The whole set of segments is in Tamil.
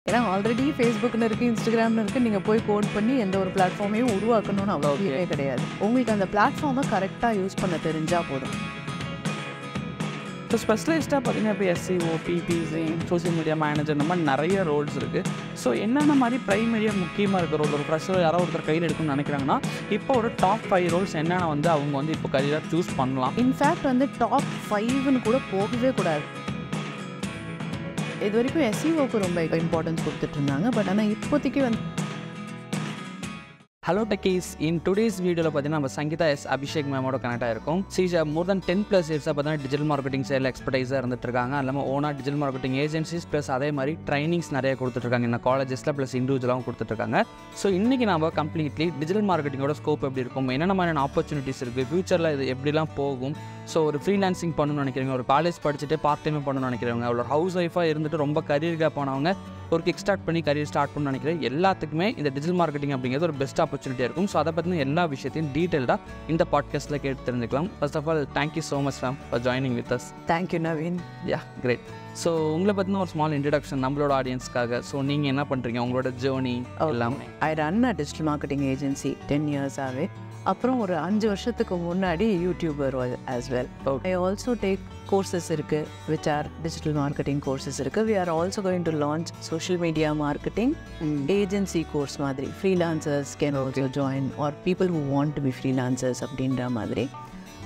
ஏன்னா ஆல்ரெடி ஃபேஸ்புக்னு இருக்குது, இன்ஸ்டாகிராம்னு இருக்குது. நீங்கள் போய் கோட் பண்ணி எந்த ஒரு பிளாட்ஃபார்மையும் உருவாக்கணும்னு அவசியமே கிடையாது. உங்களுக்கு அந்த பிளாட்ஃபார்மை கரெக்டாக யூஸ் பண்ண தெரிஞ்சால் போதும். இப்போ ஸ்பெஷலிஸ்ட்டாக பார்த்தீங்கன்னா இப்போ SEO, BBC, social media manager இந்த மாதிரி நிறைய ரோல்ஸ் இருக்குது. ஸோ என்னென்ன மாதிரி ப்ரைமரியாக முக்கியமாக இருக்கிற ரோல் ஒரு ஃப்ரெஷர் யாரோ ஒருத்தர் கையில் எடுக்கணும்னு நினைக்கிறாங்கன்னா இப்போ ஒரு டாப் 5 ரோல்ஸ் என்னென்ன வந்து அவங்க வந்து இப்போ கரியராக சூஸ் பண்ணலாம்? இன்ஃபேக்ட் வந்து டாப் 5ன்னு கூட போகவே கூடாது. இது வரைக்கும் எஸ்சிஓக்கு ரொம்ப இம்பார்ட்டன்ஸ் கொடுத்துட்டு இருந்தாங்க. பட் ஆனால் இப்போதைக்கு வந்து ஹலோ டெக்கீஸ், இன் டுடேஸ் வீடியோவில் பார்த்தீங்கன்னா நம்ம சங்கீதா எஸ் அபிஷேக் மேமோட கனெக்ட் ஆகிருக்கும். சீஜா மோர் தென் 10+ இயர்ஸாக பார்த்தீங்கன்னா டிஜிட்டல் மார்க்கெட்டிங் சைடில் எக்ஸ்பர்டைஸாக இருந்துட்டு இருக்காங்க. அது இல்லாமல் ஓனாக டிஜிட்டல் மார்க்கெட்டிங் ஏஜென்சிஸ் ப்ளஸ் அதே மாதிரி ட்ரைனிங்ஸ் நிறைய கொடுத்துட்ருக்காங்க. இந்த காலேஜஸில் ப்ளஸ் இண்டிவிஜுவலாகவும் கொடுத்துட்ருக்காங்க. ஸோ இன்றைக்கி நம்ம கம்ப்ளீட்லி டிஜிட்டல் மார்க்கெட்டிங்கோட ஸ்கோப் எப்படி இருக்கும், என்னென்ன மாதிரியான ஆப்பர்ச்சுனிட்டிஸ் இருக்குது, ஃபியூச்சரில் இது எப்படிலாம் போகும். ஸோ ஒரு ஃப்ரீலான்சிங் பண்ணணும்னு நினைக்கிறவங்க, ஒரு காலேஜ் படிச்சுட்டு பார்ட் டைமாக பண்ணணும்னு நினைக்கிறவங்க, ஒரு ஹவுஸ் ஒய்ஃபாக இருந்துட்டு ரொம்ப கரியருக்காக போனவங்க, ஒரு கிக் ஸ்டார்ட் பண்ணி கரியர் ஸ்டார்ட் பண்ணணும்னு நினைக்கிறேன் எல்லாத்துக்குமே இந்த டிஜிட்டல் மார்க்கெட்டிங் அப்படிங்கிறது ஒரு பெஸ்ட் ஆப்பர்ச்சுனிட்டியாக இருக்கும். ஸோ அதை பற்றின எல்லா விஷயத்தையும் டீட்டெயில்டாக இந்த பாட்காஸ்ட்டில் கேட்டு தெரிஞ்சுக்கலாம். First of all thank you so much ma'am for joining with us. Thank you Naveen. Yeah great. So உங்களை பற்றின ஒரு ஸ்மால் இன்ட்ரடக்ஷன் நம்மளோட ஆடியன்ஸ்க்காக. ஸோ நீங்கள் என்ன பண்ணுறீங்க, உங்களோட ஜேர்னி எல்லாமே? I run a digital marketing agency 10 இயர்ஸாகவே. அப்புறம் ஒரு 5 வருஷத்துக்கு முன்னாடி YouTuber as well. I also take courses இருக்குது which are digital marketing courses இருக்குது. We are also going to launch social media marketing agency course மாதிரி. Freelancers can also join or people who want to be freelancers அப்படின்ற மாதிரி.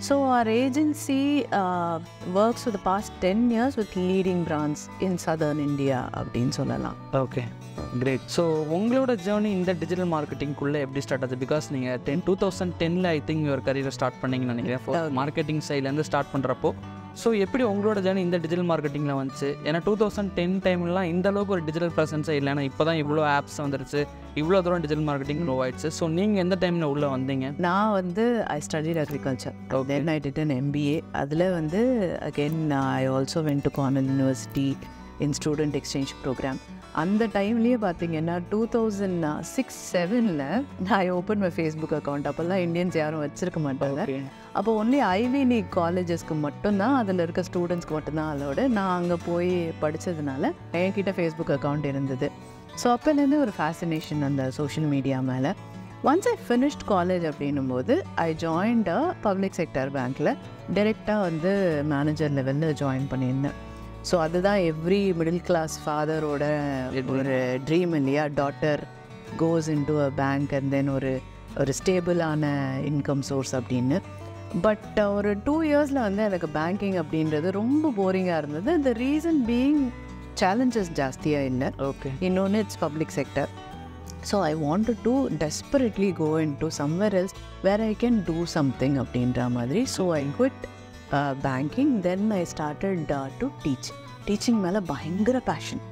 So our agency works for the past 10 years with leading brands in southern India அப்படின்னு சொல்லலாம். Okay great. ஸோ உங்களோட ஜேர்னி இந்த டிஜிட்டல் மார்க்கெட்டிங்குள்ளே எப்படி ஸ்டார்ட் ஆகுது? பிகாஸ் நீங்கள் 2010 ஐ திங்க் ஒரு கரியரை ஸ்டார்ட் பண்ணிங்கன்னு நினைக்கிறேன், மார்க்கெட்டிங் சைட்லேருந்து ஸ்டார்ட் பண்ணுறப்போ. ஸோ எப்படி உங்களோட ஜேர்னி இந்த டிஜிட்டல் மார்க்கெட்டிங்கில் வந்துச்சு? ஏன்னா 2010 டைம்லாம் இந்த அளவுக்கு ஒரு டிஜிட்டல் ப்ரெசன்ஸே இல்லை. ஏன்னா இப்போ தான் இவ்வளோ ஆப்ஸ் வந்துருச்சு, இவ்வளோ தூரம் டிஜிட்டல் மார்க்கெட்டிங் க்ரோ ஆயிடுச்சு. ஸோ நீங்கள் எந்த டைமில் உள்ளே வந்தீங்க? நான் வந்து I studied agriculture, then I did an MBA. அதில் வந்து again I also went to Cornell university in student exchange programme. அந்த டைம்லேயே பார்த்தீங்கன்னா 2006-07 நான் ஓப்பன் மை ஃபேஸ்புக் அக்கௌண்ட். அப்போல்லாம் இந்தியன்ஸ் யாரும் வச்சுருக்க மாட்டாங்க. அப்போ ஒன்லி ஐவி லீக் காலேஜஸ்க்கு மட்டும்தான், அதில் இருக்க ஸ்டூடெண்ட்ஸ்க்கு மட்டும்தான் அலோடு. நான் அங்கே போய் படித்ததுனால என்கிட்ட ஃபேஸ்புக் அக்கௌண்ட் இருந்தது. ஸோ அப்போலேருந்து ஒரு ஃபேசினேஷன் அந்த சோஷியல் மீடியா மேலே. ஒன்ஸ் ஐ ஃபினிஷ்ட் காலேஜ் அப்படின்னும் போது I joined a public sector பேங்க்கில் டைரெக்டாக வந்து மேனேஜர் லெவலில் ஜாயின் பண்ணியிருந்தேன். ஸோ அதுதான் எவ்ரி மிடில் கிளாஸ் ஃபாதரோட ஒரு ட்ரீம் இல்லையா? Daughter goes in to a bank and then ஒரு ஸ்டேபிளான இன்கம் சோர்ஸ் அப்படின்னு. பட் ஒரு 2 இயர்ஸில் வந்து எனக்கு பேங்கிங் அப்படின்றது ரொம்ப போரிங்காக இருந்தது. த ரீசன் பீயிங் சேலஞ்சஸ் ஜாஸ்தியாக இல்லை. ஓகே. இன்னொன்று it's public sector. So I wanted to desperately go into somewhere else where I can do something அப்படின்ற மாதிரி. So I quit banking. Then I started to teaching மேலே பயங்கர பேஷன்.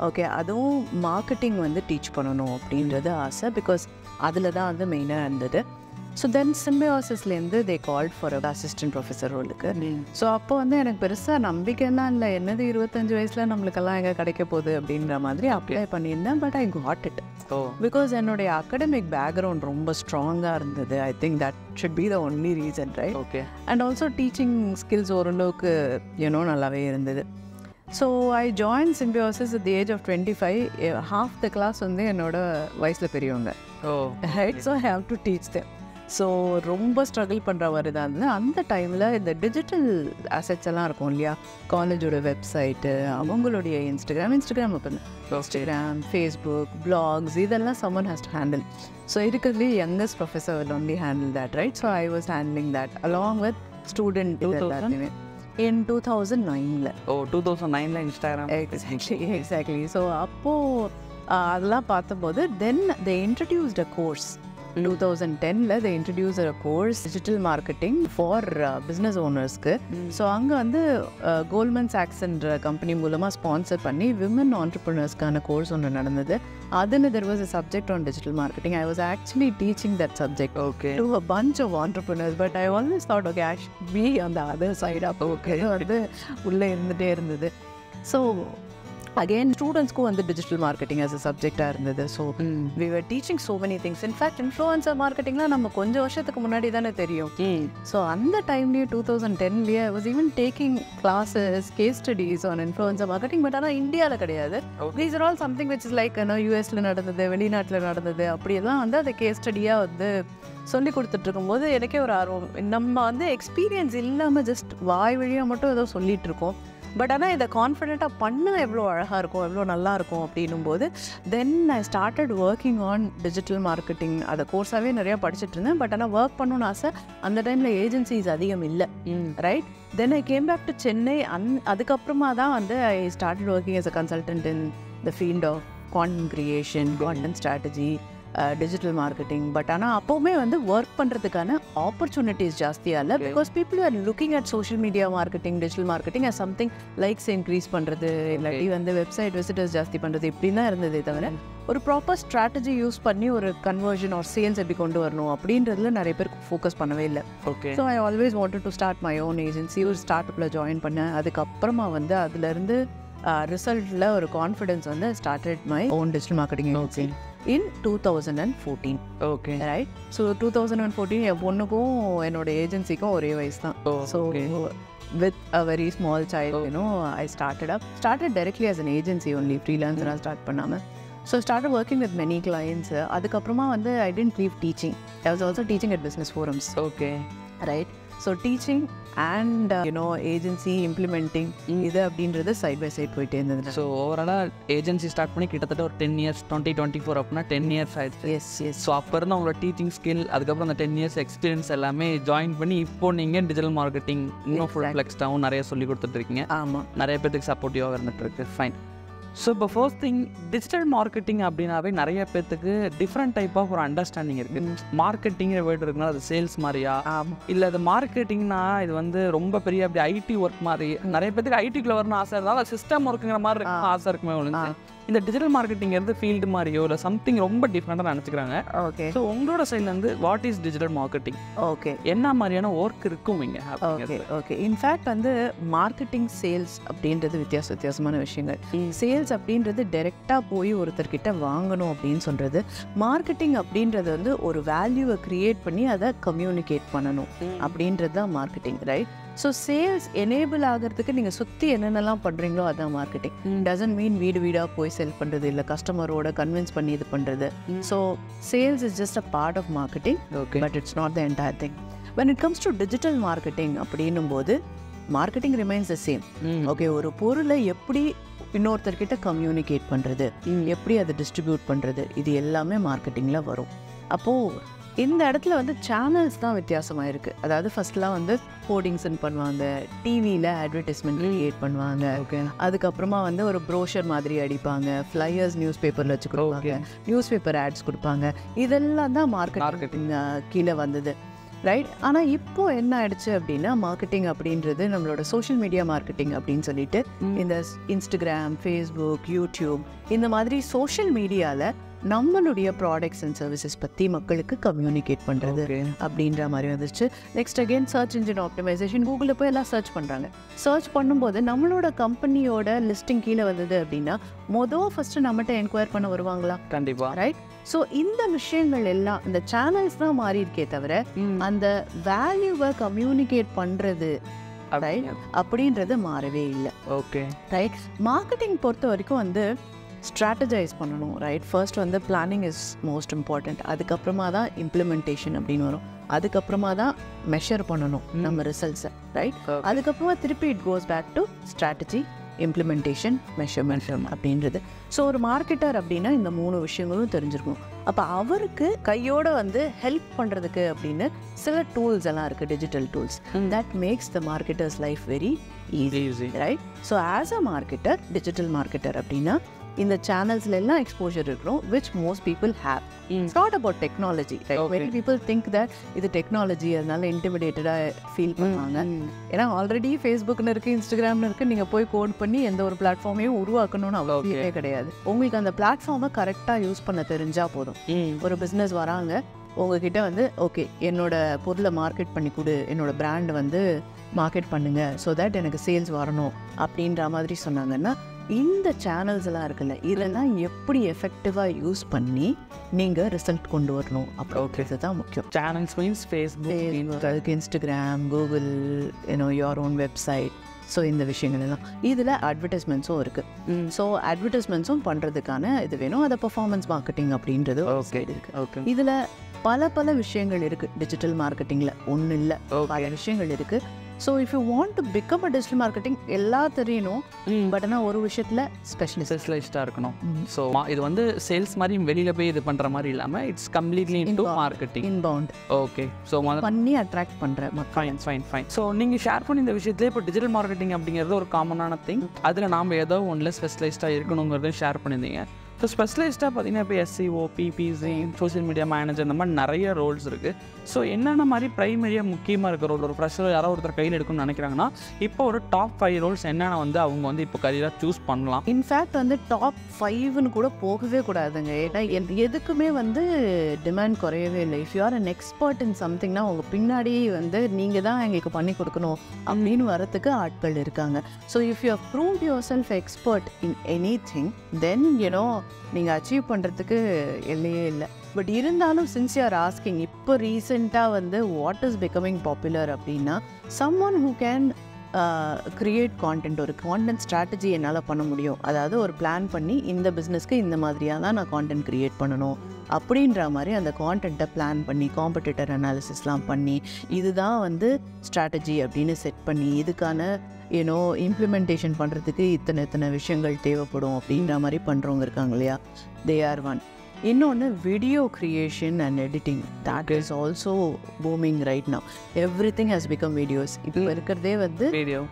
ஓகே அதுவும் மார்க்கெட்டிங் வந்து டீச் பண்ணணும் அப்படின்றது ஆசை. பிகாஸ் அதில் தான் வந்து மெயினாக இருந்தது. ஸோ தென் சிம்பியாசிஸ்லேருந்து they called for assistant professor ரோலுக்கு. ஸோ அப்போ வந்து எனக்கு பெருசாக நம்பிக்கைலாம் இல்லை. என்னது 25 வயசில் நம்மளுக்கெல்லாம் எங்கே கிடைக்க போகுது அப்படின்ற மாதிரி அப்ளை பண்ணியிருந்தேன். But I got it because என்னுடைய அகடமிக் பேக்ரவுண்ட் ரொம்ப ஸ்ட்ராங்காக இருந்தது. I think that should be the only reason, right? Okay. And also teaching skills ஓரளவுக்கு நல்லாவே இருந்தது. So I join Symbiosis at the age of 25. Half the class வந்து என்னோட வயசில் பெரியவங்க, right? So I have to teach them. So ரொம்ப ஸ்ட்ரகிள் பண்ணுற மாதிரி தான் இருந்தது. அந்த டைமில் இந்த டிஜிட்டல் அசெட்ஸ் எல்லாம் இருக்கும் இல்லையா? காலேஜோட வெப்சைட்டு, அவங்களுடைய இன்ஸ்டாகிராம் ஓப்பன் ஃபேஸ்புக், பிளாக்ஸ், இதெல்லாம் someone has to handle. So இருக்கிறதுலே youngest professor will only handle that, right? So I was handling that along with student எல்லாத்தையுமே in 2009. 2009 இன்ஸ்டாகிராம். எக்ஸாக்ட்லி. ஸோ அப்போது அதெல்லாம் பார்த்தபோது then they introduced a course. 2010 they introduced a course digital marketing for business owners-க்கு. ஸோ அங்கே வந்து கோல்ட்மேன் சாக்ஸ்ன்ற கம்பெனி மூலமாக ஸ்பான்சர் பண்ணி விமன் ஆண்டர்ப்ரனர்ஸ்க்கான கோர்ஸ் ஒன்று நடந்தது. அதில் there was a subject on digital marketing. I was actually teaching that subject to a bunch of entrepreneurs, but I always thought okay I should be on the other side. அப்போ வந்து உள்ளே இருந்துகிட்டே இருந்தது. ஸோ அகெயின் ஸ்டூடெண்ட்ஸ்க்கும் வந்து டிஜிட்டல் மார்க்கெட்டிங் as a சப்ஜெக்டாக இருந்தது. So we were teaching so many things. In fact influencer மார்க்கெட்டிங்லாம் நம்ம கொஞ்சம் வருஷத்துக்கு முன்னாடி தானே தெரியும். ஸோ அந்த டைம்லேயே 2010 I was even taking classes, case studies on influencer marketing. But ஆனால் இந்தியாவில் கிடையாது. These are all something which is like யூஎஸில் நடந்தது, வெளிநாட்டில் நடந்தது, அப்படியெல்லாம் வந்து அதை கேஸ் ஸ்டடியாக வந்து சொல்லி கொடுத்துட்டு இருக்கும்போது எனக்கே ஒரு ஆர்வம். நம்ம வந்து எக்ஸ்பீரியன்ஸ் இல்லாமல் ஜஸ்ட் வாய் வழியாக மட்டும் ஏதோ சொல்லிட்டு இருக்கோம். பட் ஆனால் இதை கான்ஃபிடென்ட்டாக பண்ணால் எவ்வளோ அழகாக இருக்கும், எவ்வளோ நல்லாயிருக்கும் அப்படின்னும் போது then I started working on digital marketing. அதை கோர்ஸாகவே நிறையா படிச்சுட்டு இருந்தேன். பட் ஆனால் ஒர்க் பண்ணணும்னு ஆசை. அந்த டைமில் ஏஜென்சிஸ் அதிகம் இல்லை, right. Then I came back to Chennai. அதுக்கப்புறமா தான் வந்து I started working as a consultant in the field of content creation, content strategy, digital marketing. But ஆனால் அப்போவுமே வந்து ஒர்க் பண்ணுறதுக்கான ஆப்பர்ச்சுனிட்டிஸ் ஜாஸ்தியாக இல்லை. Because people are looking at social media marketing, digital marketing as something likes increase பண்ணுறது, இல்லாட்டி வந்து வெப்சைட் விசிட்டர்ஸ் ஜாஸ்தி பண்ணுறது, இப்படி தான் இருந்ததே தவிர ஒரு ப்ராப்பர் ஸ்ட்ராட்டஜி யூஸ் பண்ணி ஒரு கன்வர்ஷன் ஆர் சேல்ஸ் எப்படி கொண்டு வரணும் அப்படின்றதுல நிறைய பேருக்கு ஃபோக்கஸ் பண்ணவே இல்லை. Okay. So I always wanted to start my own agency. ஒரு ஸ்டார்ட் அப்பில் ஜாயின் பண்ணேன். அதுக்கப்புறமா வந்து அதுலேருந்து ரிசல்ட்டில் ஒரு கான்ஃபிடென்ஸ் வந்து started my own digital marketing agency in 2014. Okay, right. So 2014 என் பொண்ணுக்கும் என்னோட ஏஜென்சிக்கும் ஒரே வயசு தான். So with a very small child, I started directly as an agency only, freelancer start பண்ணாமல். So I started working with many clients. அதுக்கப்புறமா வந்து I didn't leave teaching. I was also teaching at business forums. Okay, right. So teaching and agency implementing இது அப்படின்றது சைட் பை சைட் போயிட்டே இருந்தது. ஸோ ஓவராலாக ஏஜென்சி ஸ்டார்ட் பண்ணி கிட்டத்தட்ட ஒரு 10 years, 2024 அப்படின்னா 10 years ஆயிடுச்சு. எஸ். ஸோ அப்போ இருந்து உங்களோட டீச்சிங் ஸ்கில், அதுக்கப்புறம் அந்த 10 years எக்ஸ்பீரியன்ஸ் எல்லாமே ஜாயின் பண்ணி இப்போ நீங்கள் டிஜிட்டல் மார்க்கெட்டிங் இன்னும் ஃபுல் ஃப்ளெக்ஸ்டாகவும் நிறைய சொல்லி கொடுத்துட்ருக்கீங்க. ஆமாம், நிறைய பேருக்கு சப்போர்ட்டிவாக இருந்துட்டு இருக்கு. ஃபைன். ஸோ இப்போ ஃபர்ஸ்ட் திங், டிஜிட்டல் மார்க்கெட்டிங் அப்படின்னாவே நிறைய பேர்த்துக்கு டிஃப்ரெண்ட் டைப் ஆஃப் ஒரு அண்டர்ஸ்டாண்டிங் இருக்குது. மார்க்கெட்டிங் வேர்டு இருக்குன்னா அது சேல்ஸ் மாதிரியா, இல்லை அது மார்க்கெட்டிங்னா இது வந்து ரொம்ப பெரிய அப்படி ஐடி ஒர்க் மாதிரி. நிறைய பேருக்கு ஐடிக்குள்ள வரணும்னு ஆசை இருந்தாலும் சிஸ்டம் ஒர்க்குங்கிற மாதிரி இருக்கும் ஆசை இருக்குமே ஒன்று. இந்த டிஜிட்டல் மார்க்கெட்டிங் இருந்து ஃபீல்டு மாதிரியோ இல்லை சம்திங் ரொம்ப டிஃப்ரெண்டாக நினச்சிக்கிறாங்க. ஓகே. ஸோ உங்களோட சைட்லேருந்து what is digital marketing? Okay. என்ன மாதிரியான ஒர்க் இருக்கும் இங்கே? ஓகே. இன்ஃபேக்ட் வந்து மார்க்கெட்டிங், சேல்ஸ் அப்படின்றது வித்தியாசமான விஷயங்கள். சேல்ஸ் அப்படின்றது டைரெக்டாக போய் ஒருத்தர்கிட்ட வாங்கணும் அப்படின்னு சொல்கிறது. மார்க்கெட்டிங் அப்படின்றது வந்து ஒரு வேல்யூவை க்ரியேட் பண்ணி அதை கம்யூனிகேட் பண்ணணும் அப்படின்றது தான் marketing, right. So sales enable ஆகிறதுக்கு நீங்கள் சுற்றி என்னென்னலாம் பண்ணுறீங்களோ அதுதான் மார்க்கெட்டிங். டசன்ட் மீன் வீடு வீடாக போய் செல் பண்ணுறது, இல்லை கஸ்டமரோட கன்வின்ஸ் பண்ணி இது பண்ணுறது. So sales is just a part of marketing, but it's not the entire thing. when it comes to digital marketing அப்படின்னும் போது marketing remains the same. Okay. ஒரு பொருளை எப்படி இன்னொருத்தர்கிட்ட கம்யூனிகேட் பண்ணுறது, எப்படி அதை டிஸ்ட்ரிபியூட் பண்ணுறது, இது எல்லாமே மார்க்கெட்டிங்கில் வரும். அப்போது இந்த இடத்துல வந்து சேனல்ஸ் தான் வித்தியாசமாக இருக்குது. அதாவது ஃபர்ஸ்ட்லாம் வந்து ஹோர்டிங்ஸ்ன்னு பண்ணுவாங்க, டிவியில் அட்வர்டைஸ்மெண்ட் க்ரியேட் பண்ணுவாங்க. ஓகே. அதுக்கப்புறமா வந்து ஒரு ப்ரோஷர் மாதிரி அடிப்பாங்க, ஃப்ளையர்ஸ் நியூஸ் பேப்பரில் வச்சு கொடுப்பாங்க, நியூஸ் பேப்பர் ஆட்ஸ் கொடுப்பாங்க. இதெல்லாம் தான் மார்க்கெட்டிங் கீழே வந்தது, ரைட். ஆனால் இப்போ என்ன ஆயிடுச்சு அப்படின்னா மார்க்கெட்டிங் அப்படின்றது நம்மளோட சோஷியல் மீடியா மார்க்கெட்டிங் அப்படின்னு சொல்லிட்டு இந்த இன்ஸ்டாகிராம், ஃபேஸ்புக், யூடியூப் இந்த மாதிரி சோஷியல் மீடியாவில் நம்மளுடைய ப்ராடக்ட்ஸ் அண்ட் சர்வீசஸ் பற்றி மக்களுக்கு கம்யூனிகேட் பண்ணுறது அப்படின்ற மாதிரி வந்துச்சு. Next again search engine optimisation. கூகுளில் போய் எல்லாம் சர்ச் பண்ணுறாங்க. சர்ச் பண்ணும்போது நம்மளோட கம்பெனியோட லிஸ்டிங் கீழே வந்தது அப்படின்னா ஃபஸ்ட்டு நம்மகிட்ட என்கொயர் பண்ண வருவாங்களா? கண்டிப்பாக, ரைட். ஸோ இந்த விஷயங்கள் எல்லாம் இந்த சேனல்ஸ் தான் மாறி இருக்கே தவிர அந்த வேல்யூவை கம்யூனிகேட் பண்ணுறது அப்படின்றது மாறவே இல்லை. Okay, right. மார்க்கெட்டிங் பொறுத்த வரைக்கும் வந்து ஸ்ட்ராட்டஜைஸ் பண்ணணும், ரைட். ஃபர்ஸ்ட் வந்து பிளானிங் இஸ் மோஸ்ட் இம்பார்ட்டண்ட். அதுக்கப்புறமா தான் இம்ப்ளிமெண்டேஷன் அப்படின்னு வரும். அதுக்கப்புறமா தான் மெஷர் பண்ணணும் நம்ம ரிசல்ட்ஸை, ரைட். அதுக்கப்புறமா திருப்பி it goes back to strategy, implementation, measurement அப்படின்றது. ஸோ ஒரு மார்க்கெட்டர் அப்படின்னா இந்த 3 விஷயங்களும் தெரிஞ்சிருக்கணும். அப்போ அவருக்கு கையோட வந்து ஹெல்ப் பண்ணுறதுக்கு அப்படின்னு சில டூல்ஸ் எல்லாம் இருக்குது, digital tools. That makes the marketers life very easy, right. So as a marketer, digital marketer அப்படின்னா இந்த சேனல்ஸ்ல எல்லாம் எக்ஸ்போஜர் இருக்கிறோம், which most people have. It's not about technology, right? Many people think that இது டெக்னாலஜி, அதனால இன்டிமிடேட்டடாக ஃபீல் பண்ணுவாங்க. ஏன்னா ஆல்ரெடி ஃபேஸ்புக்னு இருக்குது, இன்ஸ்டாகிராம்னு இருக்குது. நீங்கள் போய் கோட் பண்ணி எந்த ஒரு பிளாட்ஃபார்மையும் உருவாக்கணும்னு அவசியமே கிடையாது. உங்களுக்கு அந்த பிளாட்ஃபார்மை கரெக்டாக யூஸ் பண்ண தெரிஞ்சால் போதும். ஒரு பிஸ்னஸ் வராங்க உங்ககிட்ட வந்து, ஓகே என்னோட பொருளை மார்க்கெட் பண்ணி கொடு, என்னோட பிராண்ட் வந்து மார்க்கெட் பண்ணுங்க, ஸோ தட் எனக்கு சேல்ஸ் வரணும் அப்படின்ற மாதிரி சொன்னாங்கன்னா இந்த சேனல்ஸ் எல்லாம் இருக்குல்ல, இதெல்லாம் எப்படி எஃபெக்டிவாக யூஸ் பண்ணி நீங்கள் ரிசல்ட் கொண்டு வரணும் அப்படின்றது தான் முக்கியம். Channels means Facebook, Instagram, Google, your own website. So இந்த விஷயங்கள் எல்லாம் இதில் அட்வர்டைஸ்மெண்ட்ஸும் இருக்குது. ஸோ அட்வர்டைஸ்மெண்ட்ஸும் பண்ணுறதுக்கான இது வேணும். அதை பர்ஃபார்மன்ஸ் மார்க்கெட்டிங் அப்படின்றது இருக்குது. இதில் பல விஷயங்கள் இருக்குது டிஜிட்டல் மார்க்கெட்டிங்கில். ஒன்றும் இல்லை, பல விஷயங்கள் இருக்குது. So if you want to become a digital marketing எல்லாம் தெரியணும். பட் ஆனால் ஒரு விஷயத்தில் ஸ்பெஷலிஸ்டாக இருக்கணும். ஸோ இது வந்து சேல்ஸ் மாதிரி வெளியில் போய் இது பண்ணுற மாதிரி இல்லாமல் it's completely into marketing, inbound. Okay. So பண்ணி அட்ராக்ட் பண்ணுறேன். ஃபைன். ஸோ நீங்கள் ஷேர் பண்ணி இந்த விஷயத்துலேயே இப்போ டிஜிட்டல் மார்க்கெட்டிங் அப்படிங்கிறது ஒரு காமனான திங். அதில் நாம் ஏதோ ஒன்றில் ஸ்பெஷலைஸ்டாக இருக்கணுங்கிறதையும் ஷேர் பண்ணியிருந்தீங்க. ஸோ ஸ்பெஷலிஸ்ட்டாக பார்த்தீங்கன்னா இப்போ SEO, PPC, social media manager, இந்த மாதிரி நிறைய ரோல்ஸ் இருக்குது. ஸோ என்னென்ன மாதிரி ப்ரைமரியாக முக்கியமாக இருக்கிற ரோல் ஒரு ஃப்ரெஷர் யாரோ ஒருத்தர் கையில் எடுக்கணும்னு நினைக்கிறாங்கன்னா இப்போ ஒரு டாப் 5 ரோல்ஸ் என்னென்ன வந்து அவங்க வந்து இப்போ கரியராக சூஸ் பண்ணலாம்? இன்ஃபேக்ட் வந்து டாப் 5ன்னு கூட போகவே கூடாதுங்க. ஏன்னா எதுக்குமே வந்து டிமாண்ட் குறையவே இல்லை. If you are an expert in சம்திங்னா உங்கள் பின்னாடி வந்து நீங்கள் தான் எங்களுக்கு பண்ணி கொடுக்கணும் அப்படின்னு வரத்துக்கு ஆட்கள் இருக்காங்க. So if you have proved yourself expert in anything, then நீங்கள் அச்சீவ் பண்ணுறதுக்கு எல்லையே இல்லை. பட் இருந்தாலும் சின்ஸ் யூ ஆர் ஆஸ்கிங், இப்போ ரீசெண்டாக வந்து வாட் இஸ் பிகமிங் பாப்புலர் அப்படின்னா someone who can create content. ஒரு கான்டென்ட் ஸ்ட்ராட்டஜி என்னால் பண்ண முடியும். அதாவது ஒரு பிளான் பண்ணி இந்த பிஸ்னஸ்க்கு இந்த மாதிரியாக தான் நான் கான்டென்ட் க்ரியேட் பண்ணணும் அப்படின்ற மாதிரி அந்த கான்டென்ட்டை பிளான் பண்ணி காம்படிட்டர் அனாலிசிஸ்லாம் பண்ணி இதுதான் வந்து ஸ்ட்ராட்டஜி அப்படின்னு செட் பண்ணி இதுக்கான இம்ப்ளிமெண்டேஷன் பண்ணுறதுக்கு இத்தனை விஷயங்கள் தேவைப்படும் அப்படின்ற மாதிரி பண்ணுறவங்க இருக்காங்க இல்லையா, தே ஆர் ஒன். இன்னொன்று video creation and editing, that is also booming right now. Everything has become videos. இப்போ இருக்கிறதே வந்து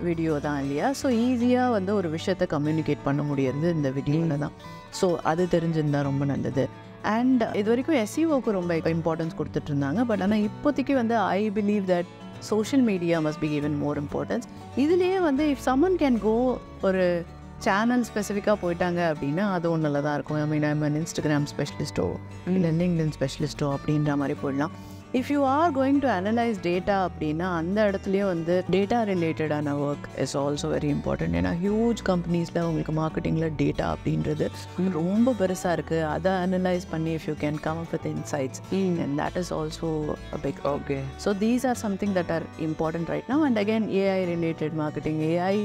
வீடியோ தான் இல்லையா. ஸோ ஈஸியாக வந்து ஒரு விஷயத்தை கம்யூனிகேட் பண்ண முடியறது இந்த வீடியோவில் தான். ஸோ அது தெரிஞ்சிருந்தால் ரொம்ப நல்லது. அண்ட் இது வரைக்கும் SEOக்கு ரொம்ப இம்பார்ட்டன்ஸ் கொடுத்துட்டு இருந்தாங்க. பட் ஆனால் இப்போதைக்கு வந்து I believe that social media must be given more importance. இதுலேயே வந்து இஃப் சம்மன் கேன் கோ ஒரு சேனல் ஸ்பெசிஃபிக்காக போயிட்டாங்க அப்படின்னா அது ஒன்றில் தான் இருக்கும். ஐ மீன் ஐம் அன் இன்ஸ்டாகிராம் ஸ்பெஷலிஸ்ட்டோ இல்லை லிங்க்டின் ஸ்பெஷலிஸ்ட்டோ அப்படின்ற மாதிரி போயிடலாம். If you R going to analyse data அப்படின்னா அந்த இடத்துலையும் வந்து டேட்டா ரிலேட்டடான work is also very important. ஏன்னா ஹியூஜ் கம்பெனிஸில் உங்களுக்கு மார்க்கெட்டிங்கில் டேட்டா அப்படின்றது ரொம்ப பெருசாக இருக்குது. அதை அனலைஸ் பண்ணி if you can come up with insights and that is also a big. Okay. So these are something that are important right now. And again AI related marketing. AI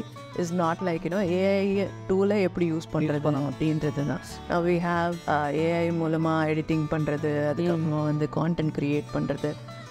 is not like AI டூலை எப்படி யூஸ் பண்ணுறது அப்படின்றது தான். வி ஹாவ் AI மூலமாக எடிட்டிங் பண்ணுறது, அதுக்கப்புறம் வந்து கான்டென்ட் க்ரியேட் பண்ணுறது,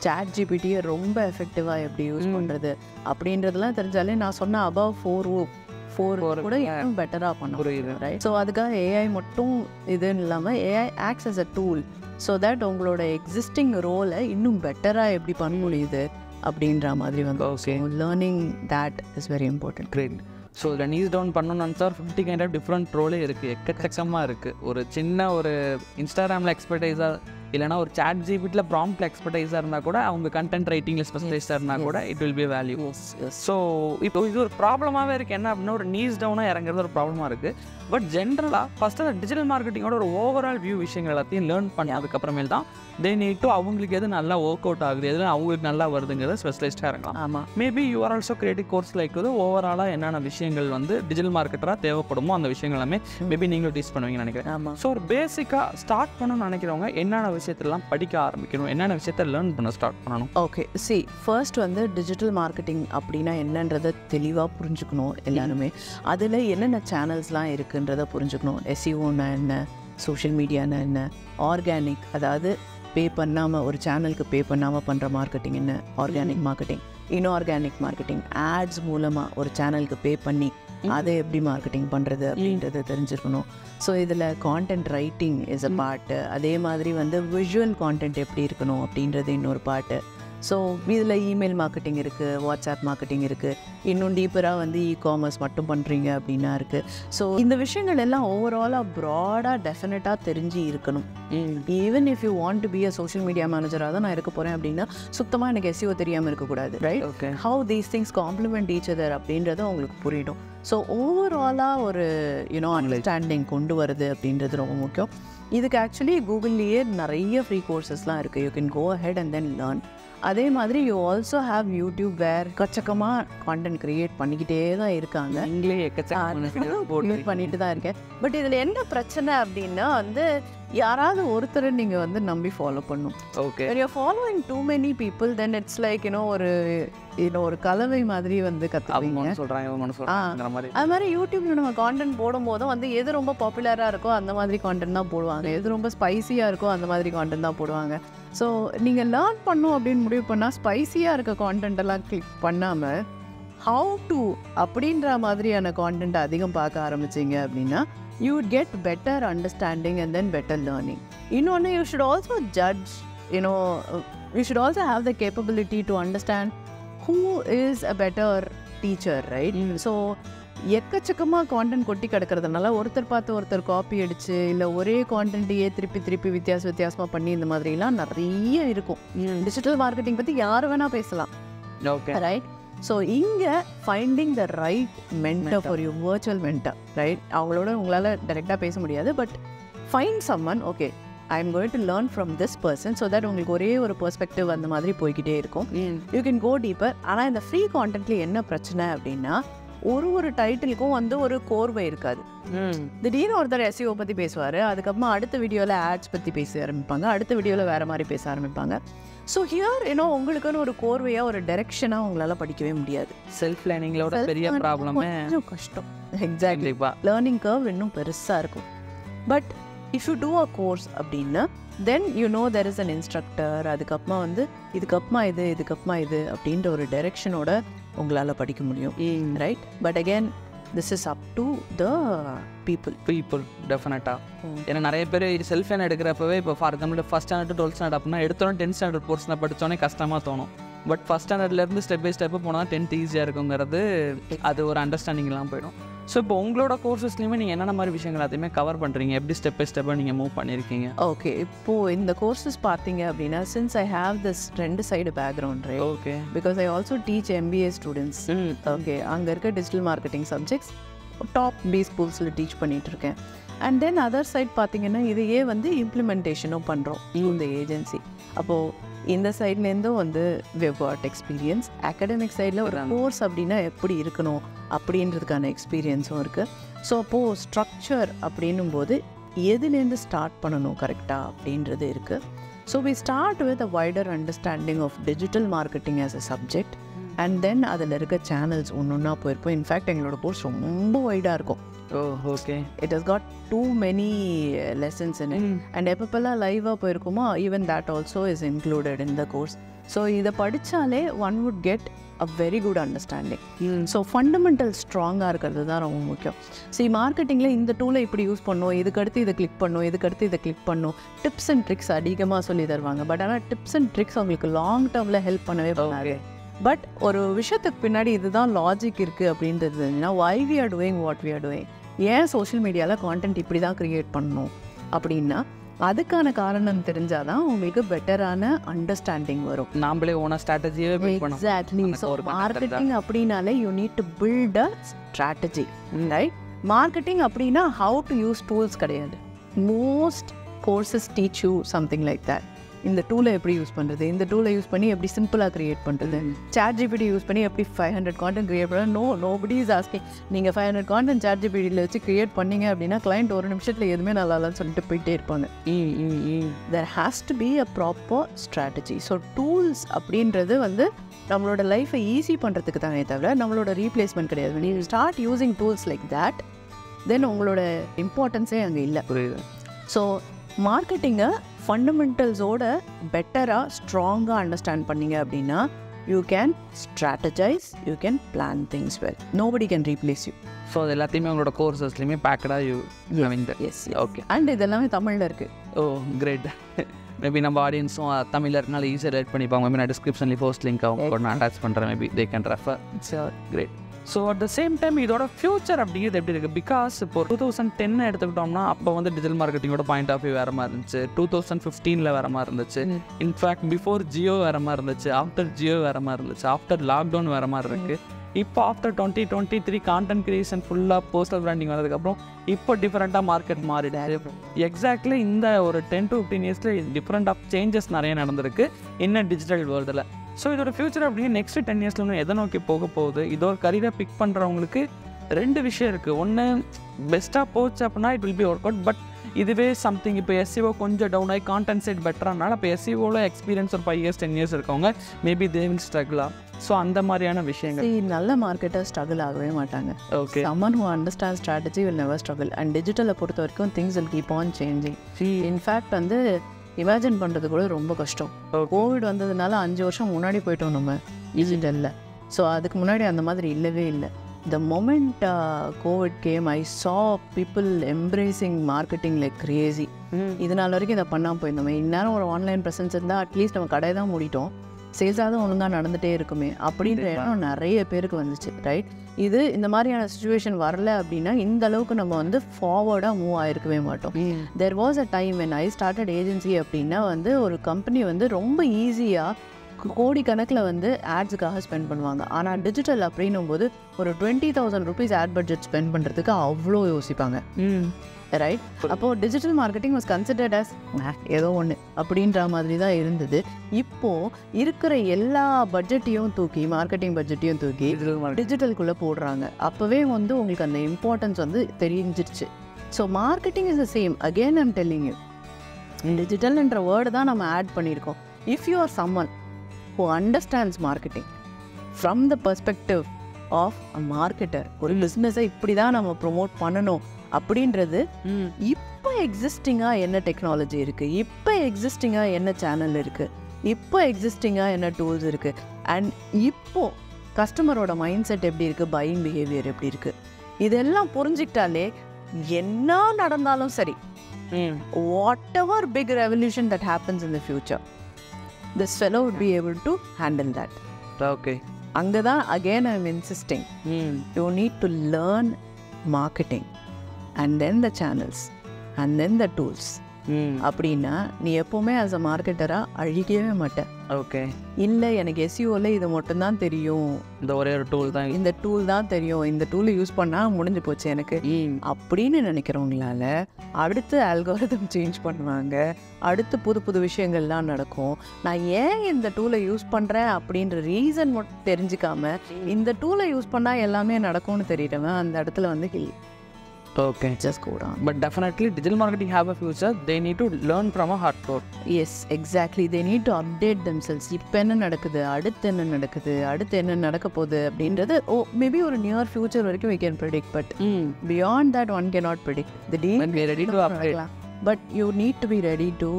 ChatGPT ரொம்ப எஃபெக்டிவாக எப்படி யூஸ் பண்ணுறது அப்படின்றதுலாம் தெரிஞ்சாலே நான் சொன்ன above 4 கூட இன்னும் பெட்டராக பண்ண ரைட். ஸோ அதுக்காக AI மட்டும் இதுன்னு இல்லாமல் AI acts as a tool so that உங்களோட எக்ஸிஸ்டிங் ரோலை இன்னும் பெட்டராக எப்படி பண்ண முடியுது அப்படின்ற மாதிரி வந்து learning that is very important. Great. So இதில் நீஸ் டவுன் பண்ணணும்னு சார் 50 கைண்ட் ஆஃப் டிஃப்ரெண்ட் ரோலே இருக்குது, எக்கச்சக்கமாக இருக்குது. ஒரு சின்ன ஒரு இன்ஸ்டாகிராமில் எக்ஸ்பர்டைஸாக இல்லைனா ஒரு ChatGPTல ப்ராம்ப்ட் எக்ஸ்பர்டைஸாக இருந்தால் கூட அவங்க கண்டென்ட் ரைட்டிங்கில் ஸ்பெஷலைஸ்டாக இருந்தால் கூட it will be value. So இப்போ இது ஒரு ப்ராப்ளமாகவே இருக்குது. என்ன அப்படின்னா ஒரு நீஸ் டவுனாக இறங்குறது ஒரு ப்ராப்ளமாக இருக்குது. பட் ஜென்ரலாக ஃபஸ்ட்டு டிஜிட்டல் மார்க்கெட்டிங்கோட ஒரு ஓவரால் வியூ விஷயங்கள் எல்லாத்தையும் லேர்ன் பண்ணி அதுக்கப்புறமேல் தான் தே நீட் டு அவங்களுக்கு எது நல்லா ஒர்க் அவுட் ஆகுது, எது அவங்களுக்கு நல்லா வருதுங்கிறத ஸ்பெஷலிஸ்ட்டாக இருக்கலாம். ஆமாம். Maybe you are also creative course like வந்து ஓவராலாக என்னென்ன விஷயங்கள் வந்து டிஜிட்டல் மார்க்கெட்டராக தேவைப்படுமோ அந்த விஷயங்கள் எல்லாமே மேபி நீங்களும் டீச் பண்ணுவீங்கன்னு நினைக்கிறேன். ஆமாம். ஸோ ஒரு பேசிக்காக ஸ்டார்ட் பண்ணணும்னு நினைக்கிறவங்க என்னென்ன விஷயத்தெல்லாம் படிக்க ஆரம்பிக்கணும், என்னென்ன விஷயத்த லேர்ன் பண்ண ஸ்டார்ட் பண்ணணும்? ஓகே, ஃபர்ஸ்ட் வந்து டிஜிட்டல் மார்க்கெட்டிங் அப்படின்னா என்னன்றதை தெளிவாக புரிஞ்சுக்கணும் எல்லாருமே. அதில் என்னென்ன சேனல்ஸ்லாம் இருக்குன்றதை புரிஞ்சுக்கணும். SEOன்னா என்ன, சோஷியல் மீடியானா என்ன, ஆர்கானிக் அதாவது பே பண்ணாமல் ஒரு சேனலுக்கு பே பண்ணாமல் பண்ணுற மார்க்கெட்டிங் என்ன, organic marketing, inorganic marketing, ads மூலமாக ஒரு சேனலுக்கு பே பண்ணி அதை எப்படி மார்க்கெட்டிங் பண்ணுறது அப்படின்றத தெரிஞ்சுக்கணும். ஸோ இதில் content writing is a part. அதே மாதிரி வந்து விஷுவல் கான்டென்ட் எப்படி இருக்கணும் அப்படின்றது இன்னொரு பார்ட்டு. ஸோ இதில் இமெயில் மார்க்கெட்டிங் இருக்குது, வாட்ஸ்அப் மார்க்கெட்டிங் இருக்குது, இன்னும் டீப்பராக வந்து இ-காமர்ஸ் மட்டும் பண்ணுறீங்க அப்படின்னா இருக்குது. ஸோ இந்த விஷயங்கள் எல்லாம் ஓவராலாக ப்ராடாக டெஃபினட்டாக தெரிஞ்சு இருக்கணும். Even if you want to be a social media மேனேஜராக தான் நான் இருக்க போகிறேன் அப்படின்னா சுத்தமாக எனக்கு SEO தெரியாமல் இருக்கக்கூடாது, right? Okay. How these things complement each other அப்படின்றது உங்களுக்கு புரியணும். ஸோ ஓவராலாக ஒரு அண்டர்ஸ்டாண்டிங் கொண்டு வருது அப்படின்றது ரொம்ப முக்கியம். இதுக்கு ஆக்சுவலி கூகுள்லேயே நிறைய ஃப்ரீ கோர்சஸ்லாம் இருக்குது. You can go ahead and then learn. அதே மாதிரி you also have YouTube where எக்கச்சக்கமாக கான்டென்ட் க்ரியேட் பண்ணிக்கிட்டே தான் இருக்காங்க. நீங்களே எக்கச்சக்கம் பண்ணிட்டு தான் இருக்கேன். பட் இதில் என்ன பிரச்சனை அப்படின்னா வந்து யாராவது ஒருத்தரை நீங்கள் வந்து நம்பி ஃபாலோ பண்ணும். Okay, when you're following too many people then it's like ஒரு கலவை மாதிரி வந்து கற்றுப்பீங்க சொல்கிறாங்க. அது மாதிரி யூடியூப்ல நம்ம கான்டென்ட் போடும் போதும் வந்து எது ரொம்ப பாப்புலராக இருக்கோ அந்த மாதிரி கான்டென்ட் தான் போடுவாங்க, எது ரொம்ப ஸ்பைசியாக இருக்கோ அந்த மாதிரி கான்டென்ட் தான் போடுவாங்க. ஸோ நீங்கள் லேர்ன் பண்ணும் அப்படின்னு முடிவு பண்ணால் ஸ்பைசியாக இருக்க கான்டென்ட் எல்லாம் கிளிக் பண்ணாமல் ஹவு டு அப்படின்ற மாதிரியான கான்டென்ட் அதிகம் பார்க்க ஆரம்பிச்சிங்க அப்படின்னா you would get better understanding and then better learning. இன்னொன்று, you should also judge, you should also have the capability to understand who is a better teacher, right? So எக்கச்சக்கமாக கான்டென்ட் கொட்டி கிடக்கிறதுனால ஒருத்தர் பார்த்து ஒருத்தர் காப்பி அடிச்சு இல்லை ஒரே கான்டென்ட்டையே திருப்பி வித்தியாசமாக பண்ணி இந்த மாதிரிலாம் நிறைய இருக்கும். டிஜிட்டல் மார்க்கெட்டிங் பற்றி யார் வேணால் பேசலாம், ரைட்? ஸோ இங்கே finding the right mentor for you virtual mentor, right? அவங்களோட உங்களால் டைரெக்டாக பேச முடியாது, but find someone. Okay, I am going to learn from this person so that உங்களுக்கு ஒரே ஒரு பெர்ஸ்பெக்டிவ் அந்த மாதிரி போய்கிட்டே இருக்கும். You can go deeper. ஆனால் இந்த ஃப்ரீ கான்டென்ட்ல என்ன பிரச்சனை அப்படின்னா ஒரு டைட்டிலுக்கும் வந்து ஒரு கோர்வை இருக்காது. திடீர்னு ஒருத்தர் SEO பற்றி பேசுவார், அதுக்கப்புறமா அடுத்த வீடியோவில் ஆட்ஸ் பற்றி பேச ஆரம்பிப்பாங்க, அடுத்த வீடியோவில் வேறு மாதிரி பேச ஆரம்பிப்பாங்க. ஸோ ஹியர் உங்களுக்குன்னு ஒரு கோர்வையாக ஒரு டைரெக்ஷனாக உங்களால் படிக்கவே முடியாது. செல்ஃப் லேர்னிங்களோட பெரிய ப்ராப்ளமே கொஞ்சம் கஷ்டம். எக்ஸாக்ட்லி, லேர்னிங் கர்வ் இன்னும் பெருசாக இருக்கும். But if you do a course அப்படின்னா then there is an instructor, அதுக்கப்புறமா வந்து இதுக்கப்புறமா இது அப்படின்ற ஒரு டைரெக்ஷனோட உங்களால் படிக்க முடியும், right? But again this is up to the people டெஃபினட்டாக. ஏன்னா நிறைய பேர் செல்ஃப் லேர்ன் எடுக்கிறப்பவே இப்போ for example first standard to 12th standard அப்படின்னா எடுத்தோன்னே 10th ஸ்டாண்டர்ட் போர்ஷனை படித்தோன்னே கஷ்டமாக தோணும். பட் ஃபஸ்ட் ஸ்டாண்டர்ட்லேருந்து ஸ்டெப் பை ஸ்டெப்பு போனால் 10th ஈஸியாக இருக்குங்கிறது அது ஒரு அண்டர்ஸ்டாண்டிங்லாம் போயிடும். ஸோ இப்போ உங்களோட கோர்சஸ்லையுமே நீங்கள் என்னென்ன மாதிரி விஷயங்கள் எல்லாத்தையுமே கவர் பண்ணுறீங்க, எப்படி ஸ்டெப் பை ஸ்டெப்பாக நீங்கள் மூவ் பண்ணியிருக்கீங்க? ஓகே, இப்போது இந்த கோர்சஸ் பார்த்தீங்க அப்படின்னா since I have this 2 side background, right? Okay, because I also teach MBA students. Okay, அங்கே இருக்க digital marketing subjects top B ஸ்கூல்ஸில் டீச் பண்ணிகிட்ருக்கேன். அண்ட் தென் அதர் சைட் பார்த்தீங்கன்னா இதையே வந்து இம்ப்ளிமெண்டேஷனும் பண்ணுறோம் இந்த ஏஜென்சி. அப்போது இந்த சைட்லேருந்தும் வந்து we've got எக்ஸ்பீரியன்ஸ். அகடமிக் சைடில் ஒரு கோர்ஸ் அப்படின்னா எப்படி இருக்கணும் அப்படின்றதுக்கான எக்ஸ்பீரியன்ஸும் இருக்குது. ஸோ அப்போது ஸ்ட்ரக்சர் அப்படின்னும் போது எதுலேருந்து ஸ்டார்ட் பண்ணணும் கரெக்டாக அப்படின்றது இருக்குது. So we start with a wider understanding of digital marketing as a subject and then அதில் இருக்க சேனல்ஸ் ஒன்றா போயிருப்போம். இன்ஃபேக்ட் எங்களோட கோர்ஸ் ரொம்ப வைடாக இருக்கும். Okay, it has got too many lessons in it. And எப்பப்பெல்லாம் லைவாக போயிருக்குமோ even that also is included in the course. So இதை படித்தாலே one would get a very good understanding. So fundamental ஸ்ட்ராங்காக இருக்கிறது தான் ரொம்ப முக்கியம். மார்க்கெட்டிங்கில் இந்த டூலை இப்படி யூஸ் பண்ணணும், இதுக்கடுத்து இதை கிளிக் பண்ணணும், இதுக்கடுத்து இதை கிளிக் பண்ணணும், டிப்ஸ் அண்ட் ட்ரிக்ஸ் அதிகமாக சொல்லி தருவாங்க. பட் ஆனால் டிப்ஸ் அண்ட் ட்ரிக்ஸ் அவங்களுக்கு லாங் டேர்மில் ஹெல்ப் பண்ணவே பண்ணாது. பட் ஒரு விஷயத்துக்கு பின்னாடி இதுதான் லாஜிக் இருக்குது அப்படின்றது why we are doing what we are doing, ஏன் சோஷியல் மீடியாவில் கான்டென்ட் இப்படி தான் க்ரியேட் பண்ணணும் அப்படின்னா அதுக்கான காரணம் தெரிஞ்சாதான் உங்களுக்கு பெட்டரான அண்டர்ஸ்டாண்டிங் வரும். நாமளே ஓனா ஸ்ட்ராட்டஜியே பில்ட் பண்ணணும். எக்ஸாக்ட்லி. ஸோ மார்க்கெட்டிங் அப்படின்னாலே you need to build a strategy, right? Marketing அப்படின்னா ஹவு டு யூஸ் டூல்ஸ் கிடையாது. Most courses teach you something like that. இந்த டூலை எப்படி யூஸ் பண்ணுறது, இந்த டூலை யூஸ் பண்ணி எப்படி சிம்பிளாக க்ரியேட் பண்ணுறது, ChatGPT யூஸ் பண்ணி எப்படி 500 கான்டென்ட் க்ரியேட் பண்ண. Nobody is asking. நீங்கள் 500 கான்டென்ட் ChatGPTயில் வச்சு க்ரியேட் பண்ணிங்க அப்படின்னா கிளைண்ட் ஒரு நிமிஷத்தில் எதுவுமே நல்லா இல்லைன்னு சொல்லிட்டு போயிட்டே இருப்பாங்க. there has to be a proper strategy. So tools அப்படின்றது வந்து நம்மளோட லைஃப்பை ஈஸி பண்ணுறதுக்கு தானே தவிர நம்மளோட ரீப்ளேஸ்மெண்ட் கிடையாது. நீங்கள் start using tools like that then உங்களோட இம்பார்ட்டன்ஸே அங்கே இல்லை. புரியுது. ஸோ மார்க்கெட்டிங்கை ஃபண்டமெண்டல்ஸோட பெட்டராக ஸ்ட்ராங்காக அண்டர்ஸ்டாண்ட் பண்ணிங்க அப்படின்னா you can strategise, you can plan things well. Nobody can replace you. So அது எல்லாத்தையுமே உங்களோட கோர்சஸ்லையுமே பேக்கடாக யூ எஸ் ஓகே. அண்ட் இதெல்லாமே தமிழில் இருக்குது. ஓ கிரேட். மேபி நம்ம ஆடியன்ஸும் தமிழில் இருக்கனால ஈஸியாக ரைட் பண்ணிப்பாங்க. மேபி நான் டிஸ்கிரிப்ஷன்லேயே ஃபர்ஸ்ட் லிங்க் அவங்க நான் அட்டாச் பண்ணுறேன். Maybe they can refer. Great. So at the same time இதோட ஃபியூச்சர் அப்படிங்கிறது எப்படி இருக்குது? பிகாஸ் இப்போ 2010 எடுத்துக்கிட்டோம்னா அப்போ வந்து டிஜிட்டல் மார்க்கெட்டிங்கோட பாயிண்ட் ஆஃப் வியூ வேறு மாதிரி இருந்துச்சு. 2015 வேறு மாதிரி இருந்துச்சு. இன்ஃபேக்ட் பிஃபோர் ஜியோ வேறு மாதிரி இருந்துச்சு, ஆஃப்டர் ஜியோ வேறு மாதிரி இருந்துச்சு, ஆஃப்டர் லாக்டவுன் வேறு மாதிரி இருக்குது. இப்போ ஆஃப்டர் 2023 கான்டென்ட் கிரியேஷன் ஃபுல்லாக பர்சனல் பிராண்டிங் வந்ததுக்கப்புறம் இப்போ டிஃப்ரெண்ட்டாக மார்க்கெட் மாறிடுது. எக்ஸாக்ட்லி இந்த ஒரு 10 to 15 இயர்ஸில் டிஃப்ரெண்ட் ஆஃப் சேஞ்சஸ் நிறைய நடந்திருக்கு இன்னும் டிஜிட்டல் வேர்ல்டில். ஸோ இதோட ஃபியூச்சர் அப்படின்னு நெக்ஸ்ட் 10 இயர்ஸில் இன்னும் எதை நோக்கி போக போகுது? இதோ ஒரு கரியரை பிக் பண்ணுறவங்களுக்கு 2 விஷயம் இருக்குது. ஒன்று பெஸ்ட்டாக போச்சு அப்படின்னா it will be work out. But இதுவே சம்திங் இப்போ எஸ்சிஓ கொஞ்சம் டவுன் ஆகி கான்டென்ட் செட் பெட்டரானால இப்போ எஸ்சிஓவில் எக்ஸ்பீரியன்ஸ் ஒரு 5 years 10 years இருக்கவங்க மேபி தே வில் ஸ்ட்ரகிளா. ஸோ அந்த மாதிரியான விஷயங்கள். நல்ல மார்க்கெட்டர் ஸ்ட்ரகிள் ஆகவே மாட்டாங்க. Okay, someone who understands strategy will never struggle. and டிஜிட்டலை பொறுத்த வரைக்கும் things will keep on changing. In fact வந்து இமேஜின் பண்ணுறது கூட ரொம்ப கஷ்டம். கோவிட் வந்ததுனால 5 வருஷம் முன்னாடி போயிட்டோம் நம்ம டிஜிட்டலில். ஸோ அதுக்கு முன்னாடி அந்த மாதிரி இல்லவே இல்லை. The moment COVID came, I saw people embracing marketing like crazy. இதனால் வரைக்கும் இதை பண்ணாமல் போயிருந்தோமே, இந்நேரம் ஒரு ஆன்லைன் ப்ரெசன்ஸ் இருந்தால் அட்லீஸ்ட் நம்ம கடை தான் மூடிட்டோம், சேல்ஸாக ஒழுங்காக நடந்துகிட்டே இருக்குமே அப்படின்ற எண்ணம் நிறைய பேருக்கு வந்துச்சு. ரைட், இது இந்த மாதிரியான சுச்சுவேஷன் வரல அப்படின்னா இந்த அளவுக்கு நம்ம வந்து ஃபார்வர்டாக மூவ் ஆகிருக்கவே மாட்டோம். There was a time when I started agency அப்படின்னா வந்து ஒரு கம்பெனி வந்து ரொம்ப ஈஸியாக கோடிக்கணக்கில் வந்து ஆட்ஸுக்காக ஸ்பெண்ட் பண்ணுவாங்க. ஆனால் டிஜிட்டல் அப்படின்னும் போது ஒரு 20,000 rupees ஆட் பட்ஜெட் ஸ்பெண்ட் பண்ணுறதுக்கு அவ்வளோ யோசிப்பாங்க. ரைட், அப்போது digital marketing was considered as ஏதோ ஒன்று அப்படின்ற மாதிரி தான் இருந்தது. இப்போது இருக்கிற எல்லா பட்ஜெட்டையும் தூக்கி, மார்க்கெட்டிங் பட்ஜெட்டையும் தூக்கி டிஜிட்டலுக்குள்ளே போடுறாங்க. அப்போவே வந்து உங்களுக்கு அந்த இம்பார்ட்டன்ஸ் வந்து தெரிஞ்சிருச்சு. So marketing is the same. Again I'm telling you, டிஜிட்டல்ன்ற வேர்டு தான் நம்ம ஆட் பண்ணியிருக்கோம். If you are someone who understands marketing from the perspective of a marketer, ஒரு பிஸ்னஸை இப்படி தான் நம்ம ப்ரொமோட் பண்ணணும் அப்படின்றது, இப்போ எக்ஸிஸ்டிங்காக என்ன டெக்னாலஜி இருக்குது, இப்போ எக்ஸிஸ்டிங்காக என்ன சேனல் இருக்குது, இப்போ எக்ஸிஸ்டிங்காக என்ன டூல்ஸ் இருக்குது, அண்ட் இப்போது கஸ்டமரோட மைண்ட் செட் எப்படி இருக்குது, பையிங் பிஹேவியர் எப்படி இருக்குது, இதெல்லாம் புரிஞ்சிக்கிட்டாலே என்ன நடந்தாலும் சரி, whatever big revolution that happens in the future, this fellow would be able to handle that. Okay, angada again I am insisting, you need to learn marketing and then the channels and then the tools. அப்படின்னா நீ எப்போவுமே ஆஸ் அ மார்க்கெட்டராக அழிக்கவே மாட்டேன். ஓகே, இல்லை எனக்கு எஸ்இஓவில் இது மட்டும்தான் தெரியும், இந்த ஒரே ஒரு டூல் தான், இந்த டூல் தான் தெரியும், இந்த டூலை யூஸ் பண்ணால் முடிஞ்சு போச்சு எனக்கு அப்படின்னு நினைக்கிறவங்களால அடுத்து அல்காரிதம் சேஞ்ச் பண்ணுவாங்க, அடுத்து புது புது விஷயங்கள்லாம் நடக்கும். நான் ஏன் இந்த டூலை யூஸ் பண்ணுறேன் அப்படின்ற ரீசன் மட்டும் தெரிஞ்சுக்காம இந்த டூலை யூஸ் பண்ணால் எல்லாமே நடக்கும்னு தெரியிட்டவன் அந்த இடத்துல வந்து okay, just go down. But definitely digital marketing have a future. They need to learn from a hardcore. Yes, exactly. They need to update themselves. இப்போ என்ன நடக்குது, அடுத்து என்ன நடக்குது, அடுத்து என்ன நடக்க போகுது அப்படின்றது மேபி ஒரு நியர் ஃபியூச்சர் வரைக்கும் we can predict, but beyond that one cannot predict. The day when we are ready to upgrade, but you need to be ready to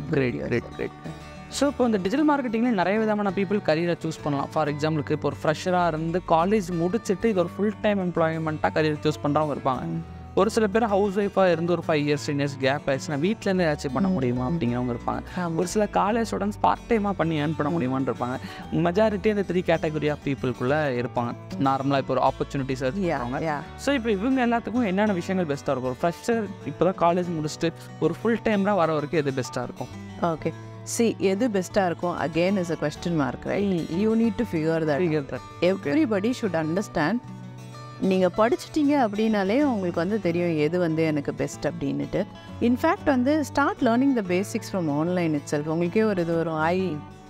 upgrade. Great. So இப்போ இந்த டிஜிட்டல் மார்க்கெட்டிங்கில் நிறைய விதமான பீப்புள் கரியரை சூஸ் பண்ணலாம். ஃபார் எக்ஸாம்பிளுக்கு இப்போ ஒரு ஃப்ரெஷராக இருந்து காலேஜ் முடிச்சுட்டு இது ஒரு ஃபுல் டைம் எம்ப்ளாய்மெண்ட்டாக கரியர் சூஸ் பண்ணுறவங்க இருப்பாங்க. ஒரு சில பேர் ஹவுஸ் ஒய்ஃபாக இருந்து ஒரு 5 years 10 years கேப் ஆயிடுச்சுன்னா வீட்டிலேருந்து ஏதாச்சும் பண்ண முடியுமா அப்படிங்கிறவங்க இருப்பாங்க. ஒரு சில காலேஜ் ஸ்டூடெண்ட்ஸ் பார்ட் டைமாக பண்ணி ஏர்ன் பண்ண முடியுமான்னு இருப்பாங்க. மெஜாரிட்டி அந்த 3 category ஆஃப் பீப்புளுக்குள்ளே இருப்பாங்க. நார்மலாக இப்போ ஒரு ஆப்பர்ச்சுனிட்டி சர்ச் பண்ணுவாங்க. ஸோ இப்போ இவங்க எல்லாத்துக்கும் என்னென்ன விஷயங்கள் பெஸ்ட்டாக இருக்கும்? ஒரு ஃப்ரெஷர் இப்போ தான் காலேஜ் முடிச்சுட்டு ஒரு ஃபுல் டைம்லாம் வர வரைக்கும் எது பெஸ்ட்டாக இருக்கும்? ஓகே, see, எது பெஸ்ட்டாக இருக்கும் again is a question mark, right? You need to figure that. Everybody should understand. நீங்கள் படிச்சிட்டிங்க அப்படின்னாலே உங்களுக்கு வந்து தெரியும் எது வந்து எனக்கு பெஸ்ட் அப்படின்னுட்டு. இன்ஃபேக்ட் வந்து start learning the basics from online itself. உங்களுக்கே ஒரு இது வரும், I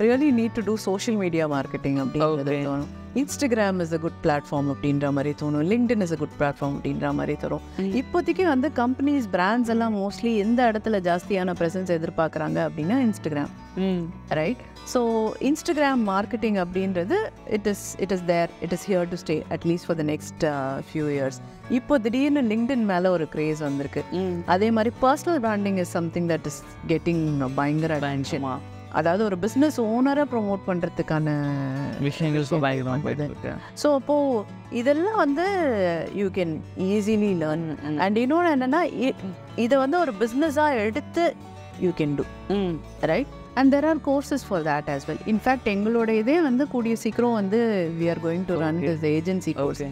really need to do social media marketing அப்படின்றது தோணும். Instagram is a good platform அப்படின்ற மாதிரி தோணும். LinkedIn is a good platform அப்படின்ற மாதிரி தரும். இப்போதைக்கு வந்து கம்பெனிஸ் பிராண்ட்ஸ் எல்லாம் மோஸ்ட்லி எந்த இடத்துல ஜாஸ்தியான ப்ரெசன்ஸ் எதிர்பார்க்குறாங்க அப்படின்னா Instagram, right? So Instagram marketing அப்படின்றது it is there, it is here to stay at least for the next few years. இப்போ திடீர்னு லிங்க்டின் மேலே ஒரு க்ரேஸ் வந்திருக்கு. அதே மாதிரி personal branding is something that is getting பயங்கர அட்டென்ஷன். அதாவது ஒரு பிஸ்னஸ் ஓனரை ப்ரொமோட் பண்ணுறதுக்கான விஷயங்கள். ஸோ அப்போது இதெல்லாம் வந்து you can easily learn. And இன்னொன்று என்னென்னா இதை வந்து ஒரு பிஸ்னஸாக எடுத்து you can do, right? And there are courses for that as well. In fact எங்களோட இதே வந்து கூடிய சீக்கிரம் வந்து we are going to run this agency course.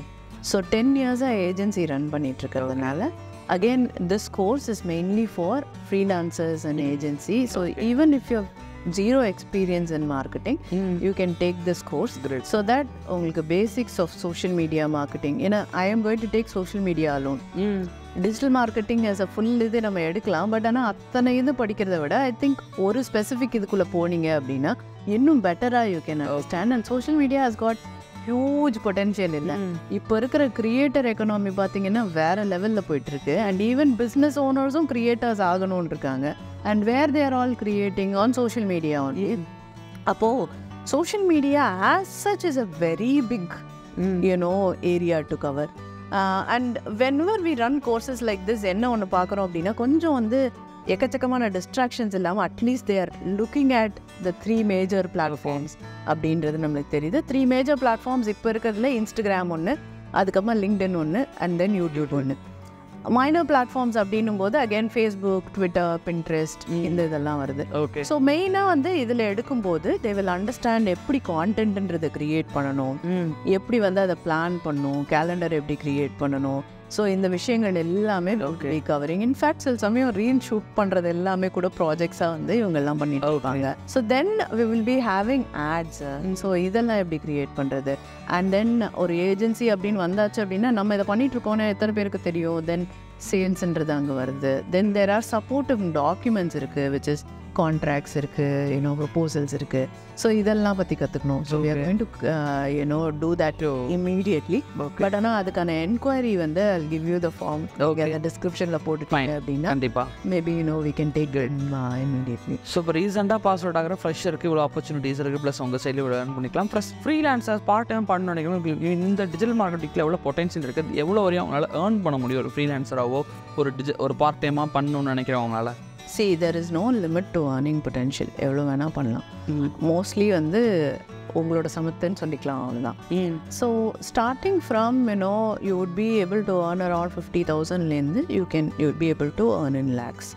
So 10 years-ஆக ஏஜென்சி ரன் பண்ணிட்டு இருக்கிறதுனால again this course is mainly for freelancers and agency. So even if you've zero experience in marketing, you can take this course. Great. So that உங்களுக்கு basics of social media marketing. I am going to take social media alone. Digital marketing as a full இது நம்ம எடுக்கலாம். பட் ஆனால் அத்தனை இது படிக்கிறத விட ஐ திங்க் ஒரு ஸ்பெசிஃபிக் இதுக்குள்ளே போனீங்க அப்படின்னா இன்னும் பெட்டராக you can understand. And social media has got huge potential இல்லை. இப்போ இருக்கிற கிரியேட்டர் எக்கனாமி பார்த்தீங்கன்னா வேறு லெவலில் போயிட்டுருக்கு. அண்ட் ஈவன் பிஸ்னஸ் ஓனர்ஸும் கிரியேட்டர்ஸ் ஆகணும்னு இருக்காங்க. And where they're all creating on social media only. அப்போது social media as such is a very big area to cover. And whenever we run courses like this என்ன ஒன்று பார்க்குறோம் அப்படின்னா கொஞ்சம் வந்து எக்கச்சக்கமான டிஸ்ட்ராக்ஷன்ஸ் இல்லாமல் at least they are looking at the 3 major platforms அப்படின்றது நம்மளுக்கு தெரியுது. 3 major platforms இப்போ இருக்கிறதுல இன்ஸ்டாகிராம் ஒன்று, அதுக்கப்புறமா லிங்க்டின் ஒன்று, அண்ட் தென் யூடியூப் ஒன்று. மைனர் பிளாட்ஃபார்ம்ஸ் அப்படின்னும் போது அகேன் ஃபேஸ்புக், ட்விட்டர், பின்ட்ரெஸ்ட் இந்த இதெல்லாம் வருது. ஓகே. ஸோ மெயினாக வந்து இதில் எடுக்கும்போது தே வில் அண்டர்ஸ்டாண்ட் எப்படி கான்டென்ட்ன்றதை க்ரியேட் பண்ணணும், எப்படி வந்து அதை பிளான் பண்ணணும், கேலண்டர் எப்படி க்ரியேட் பண்ணணும். ஸோ இந்த விஷயங்கள் எல்லாமே கவரிங். இன்ஃபேக்ட் சில சமயம் ரீல் ஷூட் பண்ணுறது எல்லாமே கூட ப்ராஜெக்ட்ஸாக வந்து இவங்கெல்லாம் பண்ணிட்டு இருப்பாங்க. So then we will be having ads. So இதெல்லாம் எப்படி க்ரியேட் பண்ணுறது. அண்ட் தென் ஒரு ஏஜென்சி அப்படின்னு வந்தாச்சு அப்படின்னா நம்ம இதை பண்ணிகிட்ருக்கோன்னு எத்தனை பேருக்கு தெரியும். தென் சேல்ஸ்ன்றது அங்கே வருது. தென் தேர் ஆர் சப்போர்ட்டிவ் டாக்குமெண்ட்ஸ் இருக்குது, விச் இஸ் கான்ட்ராக்ட்ஸ் இருக்குது, ப்ரொபோசல்ஸ் இருக்குது. ஸோ இதெல்லாம் பற்றி கற்றுக்கணும். So we are going to do that immediately. But ஆனால் அதுக்கான என்கொயரி வந்து I'll give you the form டிஸ்கிரிப்ஷனில் போட்டுட்டாங்க அப்படின்னா கண்டிப்பாக maybe we can take it immediately. So இப்போ ரீசெண்டாக பாஸ் அவுட் ஆகிற ஃப்ரெஷருக்கு இவ்வளோ ஆப்பர்ச்சுனிட்டிஸ் இருக்குது. ப்ளஸ் உங்கள் சைடில் இவ்வளோ ஏர்ன் பண்ணிக்கலாம். ப்ளஸ் ஃப்ரீலான்சர்ஸ் பார்ட் டைம் பண்ண நினைக்கணும். இந்த டிஜிட்டல் மார்க்கெட்டிங்கில் எவ்வளோ பொட்டன்ஷியல் இருக்குது, எவ்வளோ வரையும் அவங்களால ஏர்ன் பண்ண முடியும் ஒரு ஃப்ரீலான்சராகவோ ஒரு பார்ட் டைமாக பண்ணணும்னு நினைக்கிறவங்களால? See, there is no limit to earning potential. எவ்வளோ வேணால் பண்ணலாம். மோஸ்ட்லி வந்து உங்களோட சமத்துன்னு சொல்லிக்கலாம், அவ்வளோதான். So starting from you would be able to earn around 50,000லேருந்து you would be able to earn in lakhs.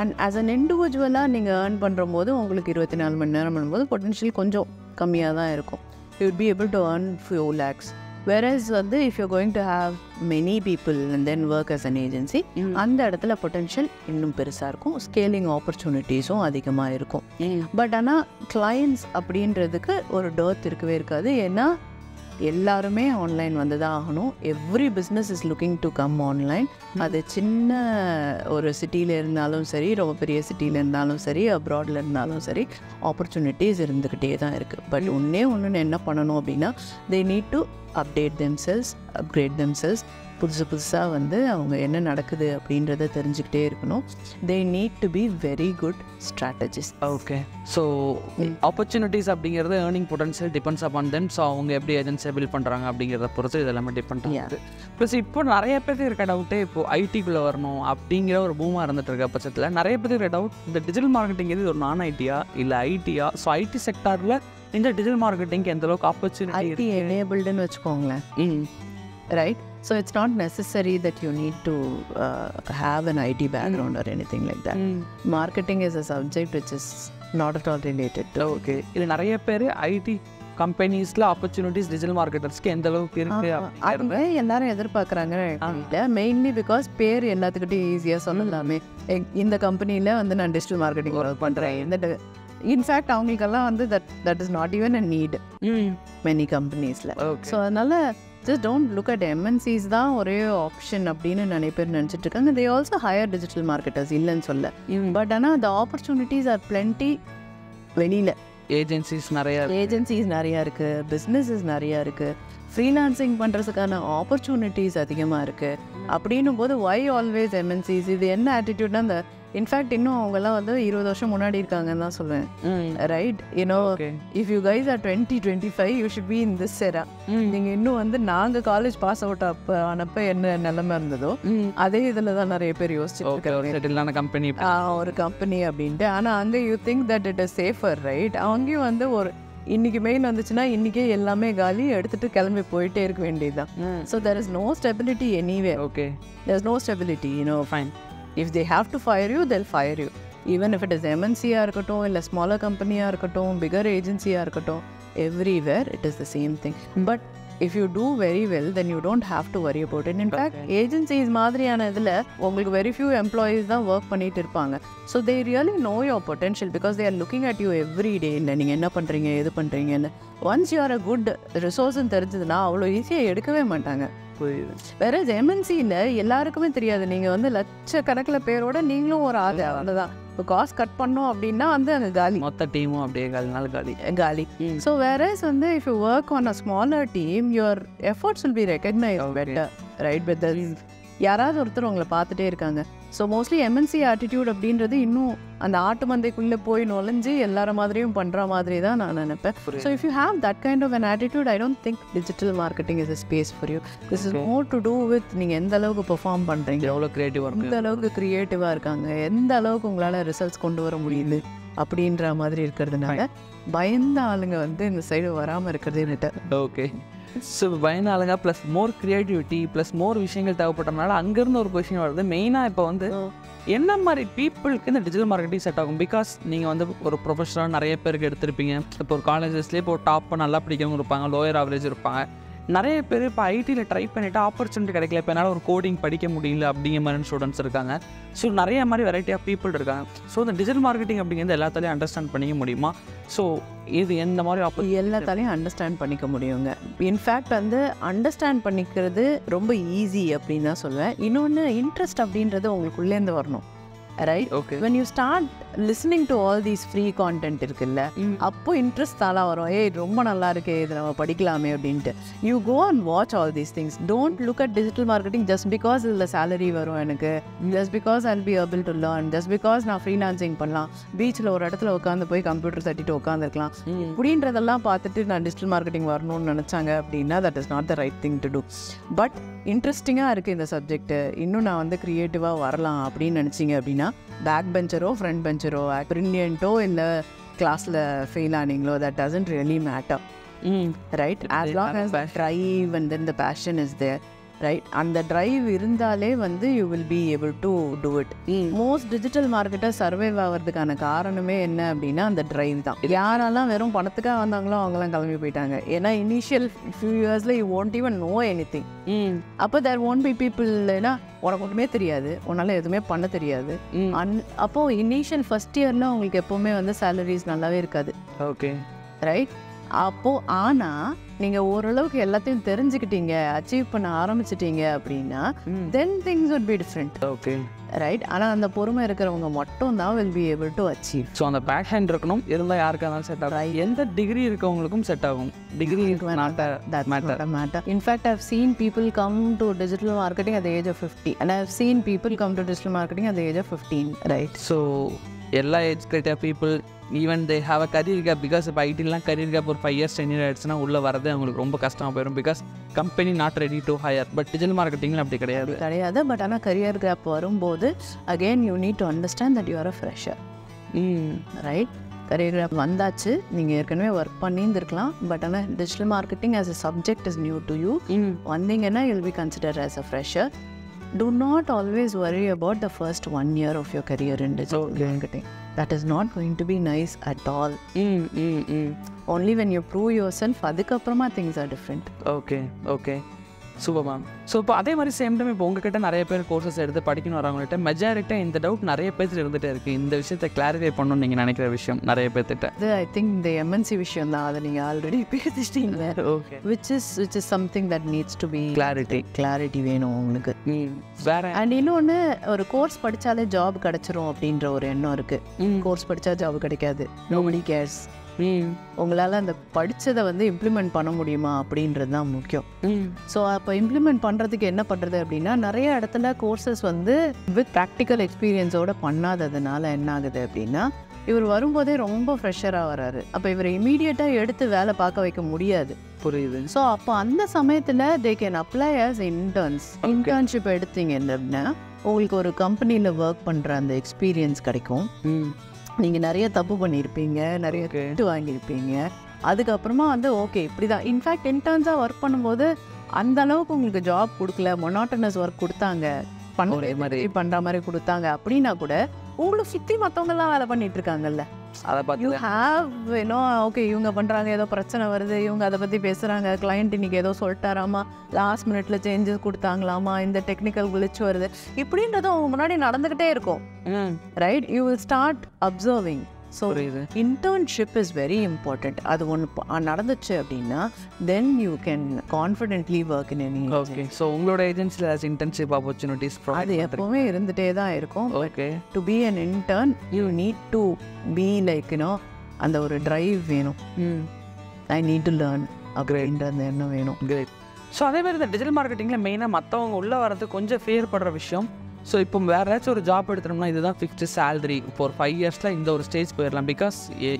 And as an individual நீங்கள் earn பண்ணுற போது உங்களுக்கு 24 மணி நேரம் பண்ணும்போது பொட்டன்ஷியல் கொஞ்சம் கம்மியாக தான் இருக்கும். You would be able to earn few lakhs. Whereas வந்து if you're going to have many people and then work as an agency, அந்த இடத்துல பொட்டென்ஷியல் இன்னும் பெருசாக இருக்கும். ஸ்கேலிங் ஆப்பர்ச்சுனிட்டிஸும் அதிகமாக இருக்கும். பட் ஆனால் கிளைண்ட்ஸ் அப்படின்றதுக்கு ஒரு டர்த் இருக்கவே இருக்காது. ஏன்னா எல்லாருமே ஆன்லைன் வந்து தான் ஆகணும். Every business is looking to come online. அது சின்ன ஒரு சிட்டியில் இருந்தாலும் சரி, ரொம்ப பெரிய சிட்டியில் இருந்தாலும் சரி, அப்ராடில் இருந்தாலும் சரி, ஆப்பர்ச்சுனிட்டிஸ் இருந்துக்கிட்டே தான் இருக்குது. பட் ஒன்று என்ன பண்ணணும் அப்படின்னா they need to update themselves, upgrade themselves. புதுசாக வந்து அவங்க என்ன நடக்குது அப்படின்றத தெரிஞ்சுக்கிட்டே இருக்கணும். They need to be very good strategist. Okay. So opportunities அப்படிங்கிறது earning potential depends upon them. So அவங்க எப்படி ஏஜென்சியை பில்ட் பண்ணுறாங்க அப்படிங்கிறத பொறுத்து இது எல்லாமே டிபெண்ட் ஆகுது. ப்ளஸ் இப்போ நிறைய பேருக்கு இருக்க டவுட்டே இப்போது ஐடிக்குள்ளே வரணும் அப்படிங்கிற ஒரு பூமாக இருந்துட்டு இருக்க பட்சத்தில் நிறைய பேருக்கு இருக்க டவுட், இந்த டிஜிட்டல் மார்க்கெட்டிங் இது ஒரு நான் ஐடியா இல்லை ஐடியா? ஸோ ஐடி செக்டாரில் இந்த டிஜிட்டல் மார்க்கெட்டிங்க்கு எந்த அளவுக்கு ஆப்பர்ச்சுனிட்டி ஐடி எனேபிள்டுன்னு வச்சுக்கோங்களேன். Right? So it's not necessary that you need to have an IT background or anything like that. Marketing is a subject which is not at all related to. Okay. இது நிறைய பேர் ஐடி கம்பெனிஸில் ஆப்பர்ச்சுனிட்டிஸ் டிஜிட்டல் மார்க்கெட்டர்ஸ்க்கு எந்த அளவுக்கு இருக்கு அவங்க எல்லாரும் எதிர்பார்க்குறாங்க. மெயின்லி பிகாஸ் பேர் எல்லாத்துக்கிட்டையும் ஈஸியாக சொல்லலாமே. இந்த கம்பெனியில் வந்து நான் டிஜிட்டல் மார்க்கெட்டிங் ஒர்க் பண்ணுறேன். இந்த இன்ஃபேக்ட் அவங்களுக்கெல்லாம் வந்து that is not even a need many கம்பெனிஸில். ஸோ அதனால் just don't look at MNCs தான் ஒரே ஆப்ஷன் அப்படின்னு நிறைய பேர் நினச்சிட்டு இருக்காங்க. they also hire digital marketers, இல்லைன்னு சொல்ல. பட் ஆனால் the opportunities are plenty. வெளியில் ஏஜென்சிஸ் நிறையா இருக்குது, பிஸ்னஸஸ் நிறையா இருக்குது, ஃப்ரீலான்சிங் பண்ணுறதுக்கான ஆப்பர்ச்சுனிட்டிஸ் அதிகமாக இருக்குது. அப்படின்னும் போது why always MNCs? இது என்ன ஆட்டிடியூட்னா அந்த இன்ஃபேக்ட் இன்னும் அவங்கெல்லாம் வந்து 20 வருஷம் முன்னாடி இருக்காங்கன்னு தான் சொல்லுவேன். Right? If you guys are 20-25 you should be in this era. நீங்கள் இன்னும் வந்து நாங்கள் காலேஜ் பாஸ் அவுட் ஆனப்போ என்ன நிலைமை இருந்ததோ அதே இதில் தான் நிறைய பேர் யோசிச்சுட்டு கம்பெனி ஒரு கம்பெனி அப்படின்ட்டு. ஆனால் அங்கே you think that it is safer, right? அங்கேயும் வந்து ஒரு இன்னைக்கு மெயின் வந்துச்சுன்னா இன்றைக்கே எல்லாமே காலி எடுத்துகிட்டு கிளம்பி போயிட்டே இருக்க வேண்டியதுதான். So there is no stability anyway. Okay. There is no stability. Fine. If they have to fire you, they'll fire you. Even if it is MNC-யாக இருக்கட்டும், இல்லை ஸ்மாலர் கம்பெனியாக இருக்கட்டும், பிகர் ஏஜென்சியாக இருக்கட்டும், everywhere it is the same thing. But if you do very well, then you don't have to worry about it. In fact, agencies மாதிரியான இதில் உங்களுக்கு very few employees தான் ஒர்க் பண்ணிட்டு இருப்பாங்க. So they really know your potential because they are looking at you every day. இல்லை நீங்கள் என்ன பண்ணுறீங்க எது பண்ணுறீங்கன்னு. Once you are a good resourceன்னு தெரிஞ்சதுன்னா அவ்வளோ ஈஸியாக எடுக்கவே மாட்டாங்க. வேற MNCயில் எல்லாருக்குமே தெரியாது, நீங்கள் வந்து லட்சக்கணக்கில் பேரோட நீங்களும் ஒரு ஆள் அவ்வளோதான். இப்போ காஸ்ட் கட் பண்ணோம் அப்படின்னா வந்து அங்கே காலி, மொத்த டீமும் அப்படியே காலி. ஸோ வேறஸ் வந்து if you work on a smaller team, your efforts will be recognized better, right? But யாராவது ஒருத்தர் உங்களை பார்த்துட்டே இருக்காங்க. ஸோ மோஸ்ட்லி MNC ஆட்டிடியூட் அப்படின்றது இன்னும் அந்த ஆட்டு மந்தைக்குள்ளே போய் நுழைஞ்சு எல்லார மாதிரியும் பண்ணுற மாதிரி தான் நான் நினைப்பேன். So if you have that kind of an attitude, I don't think digital marketing is a space for you. This is more to do with நீங்கள் எந்த அளவுக்கு பெர்ஃபார்ம் பண்ணுறீங்க, எவ்வளோ க்ரியேட்டிவாக, எந்த அளவுக்கு க்ரியேட்டிவாக இருக்காங்க, எந்த அளவுக்கு உங்களால் ரிசல்ட்ஸ் கொண்டு வர முடியுது அப்படின்ற மாதிரி இருக்கிறதுனால பயந்த ஆளுங்க வந்து இந்த சைடு வராமல் இருக்கிறதே பெட்டர். ஓகே. ஸோ பயந்த ஆளுங்க ப்ளஸ் மோர் க்ரியேட்டிவிட்டி ப்ளஸ் மோர் விஷயங்கள் தேவைப்பட்டனால அங்கேருந்து ஒரு கொஷின் வருது. மெயினாக இப்போ வந்து என்ன மாதிரி பீப்புளுக்கு இந்த டிஜிட்டல் மார்க்கெட்டிங் செட் ஆகும்? பிகாஸ் நீங்கள் வந்து ஒரு ப்ரொஃபஷனலாக நிறைய பேருக்கு எடுத்திருப்பீங்க. இப்போ ஒரு காலேஜஸ்லேயே இப்போ டாப் நல்லா பிடிக்கிறவங்க இருப்பாங்க, லோயர் ஆவரேஜ் இருப்பாங்க. நிறைய பேர் இப்போ ஐடியில் ட்ரை பண்ணிவிட்டு ஆப்பர்ச்சுனிட்டி கிடைக்கல, இப்போ என்னால் ஒரு கோடிங் படிக்க முடியல அப்படிங்கிற மாதிரி ஸ்டூடெண்ட்ஸ் இருக்காங்க. ஸோ நிறைய மாதிரி வெரைட்டி ஆஃப் பீப்புள் இருக்காங்க. ஸோ இந்த டிஜிட்டல் மார்க்கெட்டிங் அப்படிங்கிறது எல்லாத்தாலையும் அண்டர்ஸ்டாண்ட் பண்ணிக்க முடியுமா? ஸோ இது எந்த மாதிரி எல்லாத்தாலையும் அண்டர்ஸ்டாண்ட் பண்ணிக்க முடியுங்க. இன்ஃபேக்ட் வந்து அண்டர்ஸ்டாண்ட் பண்ணிக்கிறது ரொம்ப ஈஸி அப்படின்னு தான் சொல்லுவேன். இன்னொன்று இன்ட்ரெஸ்ட் அப்படின்றது உங்களுக்குள்ளேருந்து வரணும், right? Okay. When you start listening to all these free content இருக்குல்ல, அப்போ இன்ட்ரெஸ்ட் தானா வரும். ரொம்ப நல்லா இருக்கே, இது நம்ம படிக்கலாமே அப்படின்ட்டு. You go and watch all these things. Don't look at digital marketing just because இதில் salary வரும் எனக்கு, just because I'll be able to learn, just because நான் ஃப்ரீலான்சிங் பண்ணலாம், பீச்சில் ஒரு இடத்துல உட்காந்து போய் கம்ப்யூட்டர் தட்டிட்டு உட்காந்துருக்கலாம் இப்படின்றதெல்லாம் பார்த்துட்டு நான் டிஜிட்டல் மார்க்கெட்டிங் வரணும்னு நினச்சாங்க அப்படின்னா that is not the right thing to do. But இன்ட்ரெஸ்டிங்காக இருக்குது இந்த சப்ஜெக்ட்டு, இன்னும் நான் வந்து க்ரியேட்டிவாக வரலாம் அப்படின்னு நினச்சிங்க அப்படின்னா பேக் பெஞ்சரோ ஃப்ரண்ட் பெஞ்சரோ பிரில்லியண்ட்டோ இல்லை கிளாஸில் fail ஆனீங்களோ, that doesn't really matter, right? As long as the drive and then the passion is there, right? அந்த drive இருந்தாலே வந்து you will be able to do it. Most digital marketers survive ஆகிறதுக்கான காரணமே என்ன அப்படின்னா அந்த drive தான். யாரெல்லாம் வெறும் பணத்துக்காக வந்தாங்களோ அவங்களாம் கிளம்பி போயிட்டாங்க. ஏன்னா இனிஷியல் ஃபியூ இயர்ஸில் you won't even know anything. அப்போ there won't be people, ஏன்னா உனக்கு ஒன்றுமே தெரியாது, உன்னால் எதுவுமே பண்ண தெரியாது. அப்போது இனிஷியல் ஃபஸ்ட் இயரில் உங்களுக்கு எப்போவுமே வந்து சேலரிஸ் நல்லாவே இருக்காது. Okay, right? அப்போது ஆனால் நீங்கள் ஓரளவுக்கு எல்லாத்தையும் தெரிஞ்சுக்கிட்டீங்க, அச்சீவ் பண்ண ஆரம்பிச்சிட்டீங்க அப்படின்னா then things would be different. Okay, right? ஆனால் அந்த பொறுமை இருக்கிறவங்க மட்டும் தான் will be able to achieve. So அந்த பேஷன் இருக்கணும், இருந்தால் யாருக்காக இருந்தாலும் செட் ஆகும். எந்த டிகிரி இருக்கவங்களுக்கும் செட் ஆகும். Degree matter. In fact, I've seen people come to digital marketing at the age of 50 and I've seen people come to digital marketing at the age of 15, right? So எல்லா age criteria people even they have a career gap. Because இப்போ ஐடிலாம் கரியர் கேப் ஒரு 5 years 10 years ஆயிடுச்சுன்னா உள்ளே வரது அவங்களுக்கு ரொம்ப கஷ்டமாக போயிடும். Because company not ready to hire. But digital மார்க்கெட்டிங்கில் அப்படி கிடையாது. பட் ஆனால் கரியர் கேப் வரும்போது again you need to understand that you are a fresher, right? Career gap வந்தாச்சு, நீங்கள் ஏற்கனவே ஒர்க் பண்ணியிருந்துருக்கலாம். பட் ஆனால் digital marketing as a subject is new to you. வந்தீங்கன்னா you will be considered as a fresher. Do not always worry about the first 1 year of your career in digital marketing. That is not going to be nice at all. Only when you prove yourself, adukapprama things are different. Okay. Super ma'am. So இப்போ அதே மாதிரி சேம் டைம் இப்போ உங்ககிட்ட நிறைய பேர் கோர்சஸ் எடுத்து படிக்கணும் வரவங்கள்ட்ட மெஜாரிட்டாக இந்த டவுட் நிறைய பேர் இருந்துகிட்டே இருக்குது. இந்த விஷயத்தை கிளாரிஃபை பண்ணணும்னு நீங்கள் நினைக்கிற விஷயம் நிறைய பேர்த்திட்ட அது ஐ திங்க் இந்த MNC விஷயம் தான். அதை நீங்கள் ஆல்ரெடி பேசிட்டீங்க. Okay, which is something that needs to be clarity வேணும் உங்களுக்கு. வேற அண்ட் இன்னொன்று, ஒரு கோர்ஸ் படித்தாலே ஜாப் கிடச்சிரும் அப்படின்ற ஒரு எண்ணம் இருக்குது. கோர்ஸ் படித்தா ஜாப் கிடைக்காது. nobody cares. உங்களால் அந்த படித்ததை வந்து இம்ப்ளிமெண்ட் பண்ண முடியுமா அப்படின்றது தான் முக்கியம். ஸோ அப்போ இம்ப்ளிமெண்ட் பண்ணுறதுக்கு என்ன பண்ணுறது அப்படின்னா, நிறைய இடத்துல கோர்சஸ் வந்து வித் ப்ராக்டிக்கல் எக்ஸ்பீரியன்ஸோடு பண்ணாததுனால என்ன ஆகுது அப்படின்னா, இவர் வரும்போதே ரொம்ப ஃப்ரெஷராக வராரு. அப்போ இவரை இமீடியட்டாக எடுத்து வேலை பார்க்க வைக்க முடியாது. புரியுது. ஸோ அப்போ அந்த சமயத்தில் they can apply as internship எடுத்தீங்க அப்படின்னா உங்களுக்கு ஒரு கம்பெனியில் ஒர்க் பண்ணுற அந்த எக்ஸ்பீரியன்ஸ் கிடைக்கும். நீங்கள் நிறைய தப்பு பண்ணியிருப்பீங்க, நிறைய திட்டு வாங்கியிருப்பீங்க. அதுக்கப்புறமா வந்து ஓகே இப்படி தான். இன்ஃபேக்ட் இன்டர்ன்ஸாக ஒர்க் பண்ணும்போது அந்த அளவுக்கு உங்களுக்கு ஜாப் கொடுக்கல, மொனாட்டனஸ் ஒர்க் கொடுத்தாங்க, பண்ணுற மாதிரி கொடுத்தாங்க அப்படின்னா கூட உங்களை சுற்றி மற்றவங்கெல்லாம் வேலை பண்ணிட்டு இருக்காங்கல்ல, அதை யூ பார்த்து ஹாவ் ஓகே இவங்க பண்ணுறாங்க, ஏதோ பிரச்சனை வருது, இவங்க அதை பற்றி பேசுகிறாங்க, கிளைண்ட் இன்னைக்கு ஏதோ சொல்லிட்டாராமா, லாஸ்ட் மினிட்ல சேஞ்சஸ் கொடுத்தாங்களாமா, இந்த டெக்னிக்கல் glitch வருது, இப்படின்றது அவங்க முன்னாடி நடந்துக்கிட்டே இருக்கும். Right, you will start observing. So internship is very important. அது ஒன்று நடந்துச்சு அப்படின்னா then you can confidently work in any. Okay, so உங்களோட ஏஜென்சியில் இன்டர்ன்ஷிப் ஆப்பர்ச்சுனிட்டிஸ் அது எப்போவுமே இருந்துகிட்டே தான் இருக்கும். Okay, to be an intern you need to be like அந்த ஒரு ட்ரைவ் வேணும். ஐ நீட் டு லேர்ன் அப்படின்ற அந்த எண்ணம் வேணும். கிரேட். ஸோ அதே மாதிரி இந்த டிஜிட்டல் மார்க்கெட்டிங்கில் மெயினாக மற்றவங்க உள்ளே வரது கொஞ்சம் ஃபேர் படுற விஷயம். ஸோ இப்போ வேறு ஏதாச்சும் ஒரு ஜாப் எடுத்துட்டோம்னா இதுதான் ஃபிக்ஸ்டு சேலரி, இப்போ ஒரு 5 இயர்ஸில் இந்த ஒரு ஸ்டேஜ் போயிடலாம். பிகாஸ்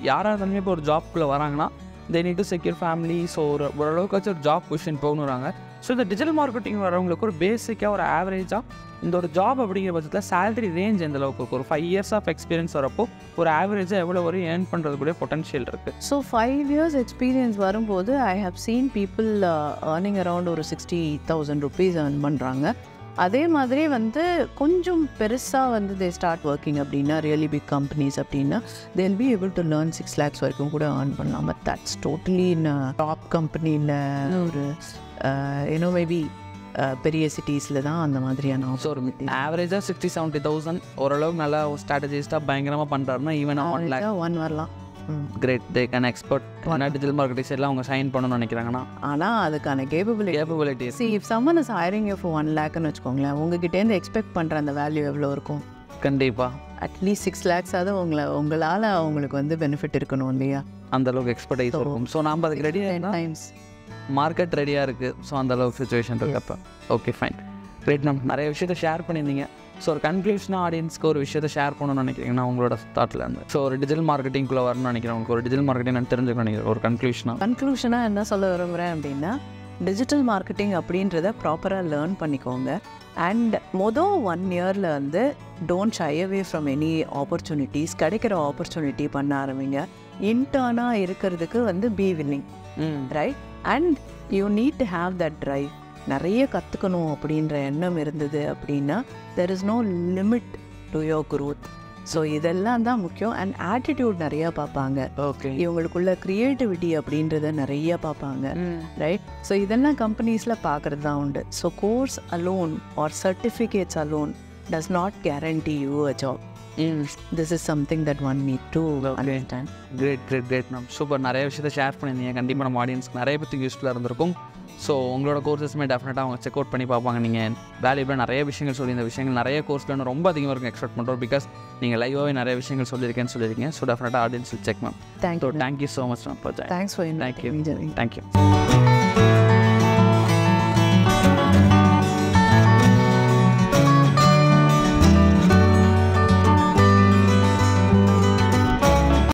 யாராக இருந்தாலுமே இப்போ ஒரு ஜாப்குள்ளே வராங்கன்னா they need to secure family. So ஓரளவுக்காச்சும் ஒரு ஜாப் பொசிஷன் போகணுறாங்க. ஸோ இந்த டிஜிட்டல் மார்க்கெட்டிங் வரவங்களுக்கு ஒரு பேசிக்காக ஒரு ஆவரேஜாக இந்த ஒரு ஜாப் அப்படிங்கிற பட்சத்தில் சேலரி ரேஞ்ச் எந்த அளவுக்கு இருக்கும்? ஒரு 5 இயர்ஸ் ஆஃப் எக்ஸ்பீரியன்ஸ் வரப்போ ஒரு ஆவரேஜாக எவ்வளோ வரையும் ஏர்ன் பண்ணுறது கூட பொட்டன்ஷியல் இருக்குது? ஸோ 5 இயர்ஸ் எக்ஸ்பீரியன்ஸ் வரும்போது I have seen people earning around ஒரு 60,000 rupees ஏர்ன் பண்ணுறாங்க. அதே மாதிரி கொஞ்சம் பெருசாக தே ஸ்டார்ட் ஒர்க்கிங் அப்படின்னா ரியலி பிக் கம்பெனிஸ் அப்படின்னா they'll be able to learn 6 lakhs வரைக்கும் கூட ஏர்ன் பண்ணலாம். But that's totally in top கம்பெனியில் ஒரு மேபி பெரிய சிட்டிஸில் தான் அந்த மாதிரியான ஆப்பர்ச்சுனிட்டி. ஆவரேஜாக 60-70,000 ஓரளவுக்கு நல்லா ஸ்ட்ராட்டஜிஸ்டாக பயங்கரமாக பண்ணுறாருன்னா ஈவன் 1 lakh வரலாம். Great. They can expert digital marketing எல்லாம் அவங்க சைன் பண்ணணும்னு நினைக்கிறாங்கன்னா, ஆனால் அதுக்கான capability see if someone is hiring you for 1 lakhன்னு வச்சுக்கோங்களேன், உங்ககிட்டேருந்து எக்ஸ்பெக்ட் பண்ணுற அந்த வேல்யூ எவ்வளோ இருக்கும்? கண்டிப்பாக அட்லீஸ்ட் 6 lakhs உங்களால் அவங்களுக்கு பெனிஃபிட் இருக்கணும் இல்லையா? அந்த அளவுக்கு எக்ஸ்பர்டைஸ் இருக்கும். ஸோ நம்ம அதுக்கு ரெடியாக டைம்ஸ் மார்க்கெட் ரெடியாக இருக்குது. ஸோ அந்த அளவுக்கு சுச்சுவேஷன் இருக்கப்போ ஓகே ஃபைன் கிரேட். நம்ம நிறைய விஷயத்தை ஷேர் பண்ணியிருந்தீங்க. ஸோ ஒரு கன்க்ளூஷனாக ஆடியன்ஸ்க்கு ஒரு விஷயத்தை ஷேர் பண்ணணும்னு நினைக்கிறீங்கன்னா உங்களோட தாட்டில் இருந்து, ஸோ ஒரு டிஜிட்டல் மார்க்கெட்டிங்குள்ளே வரணும்னு நினைக்கிறேன், உங்களுக்கு ஒரு டிஜிட்டல் மார்க்கெட்டிங் நான் தெரிஞ்சுக்கணும் நினைக்கிறேன், ஒரு கன்க்ளூஷனாக என்ன சொல்ல விரும்புகிறேன் அப்படின்னா, டிஜிட்டல் மார்க்கெட்டிங் அப்படின்றத ப்ராப்பராக லேர்ன் பண்ணிக்கோங்க. அண்ட் 1 இயரில் don't shy away from any opportunities. கிடைக்கிற ஆப்பர்ச்சுனிட்டி பண்ண ஆரம்பிங்க. இன்டர்னாக இருக்கிறதுக்கு be willing, right? And you need to have that drive. நிறைய கற்றுக்கணும் அப்படின்ற எண்ணம் இருந்தது அப்படின்னா there is no limit to your growth. So இதெல்லாம் தான் முக்கியம். அண்ட் ஆட்டிடியூட் நிறையா பார்ப்பாங்க. ஓகே, இவங்களுக்குள்ள க்ரியேட்டிவிட்டி அப்படின்றத நிறைய பார்ப்பாங்க, ரைட்? ஸோ இதெல்லாம் கம்பெனிஸில் பார்க்குறது தான் உண்டு. So course alone or certificates alone does not guarantee you a job. This is something that one need to understand. Great. நம்ம சூப்பர். நிறைய விஷயத்தை ஷேர் பண்ணியிருந்தீங்க. கண்டிப்பாக நம்ம ஆடியன்ஸ்க்கு நிறைய பற்றி யூஸ்ஃபுல்லாக இருந்திருக்கும். ஸோ உங்களோட கோர்ஸஸ்மே டெஃபினட்டாக அவங்க செக் அவுட் பண்ணி பார்ப்பாங்க. நீங்கள் வேல்யூபிளாக நிறைய விஷயங்கள் சொல்லி இந்த விஷயங்கள் நிறைய கோர்ஸ்லாம் ரொம்ப அதிகமாக இருக்கும் எக்ஸ்பெக்ட் பண்ணுறோம். பிகாஸ் நீங்கள் லைவாகவே நிறைய விஷயங்கள் சொல்லியிருக்கேன்னு. ஸோ டெஃபினட்டாக audience check ma'am. Thank you so thank you so much ma'am. Thanks for inviting me. Thank you.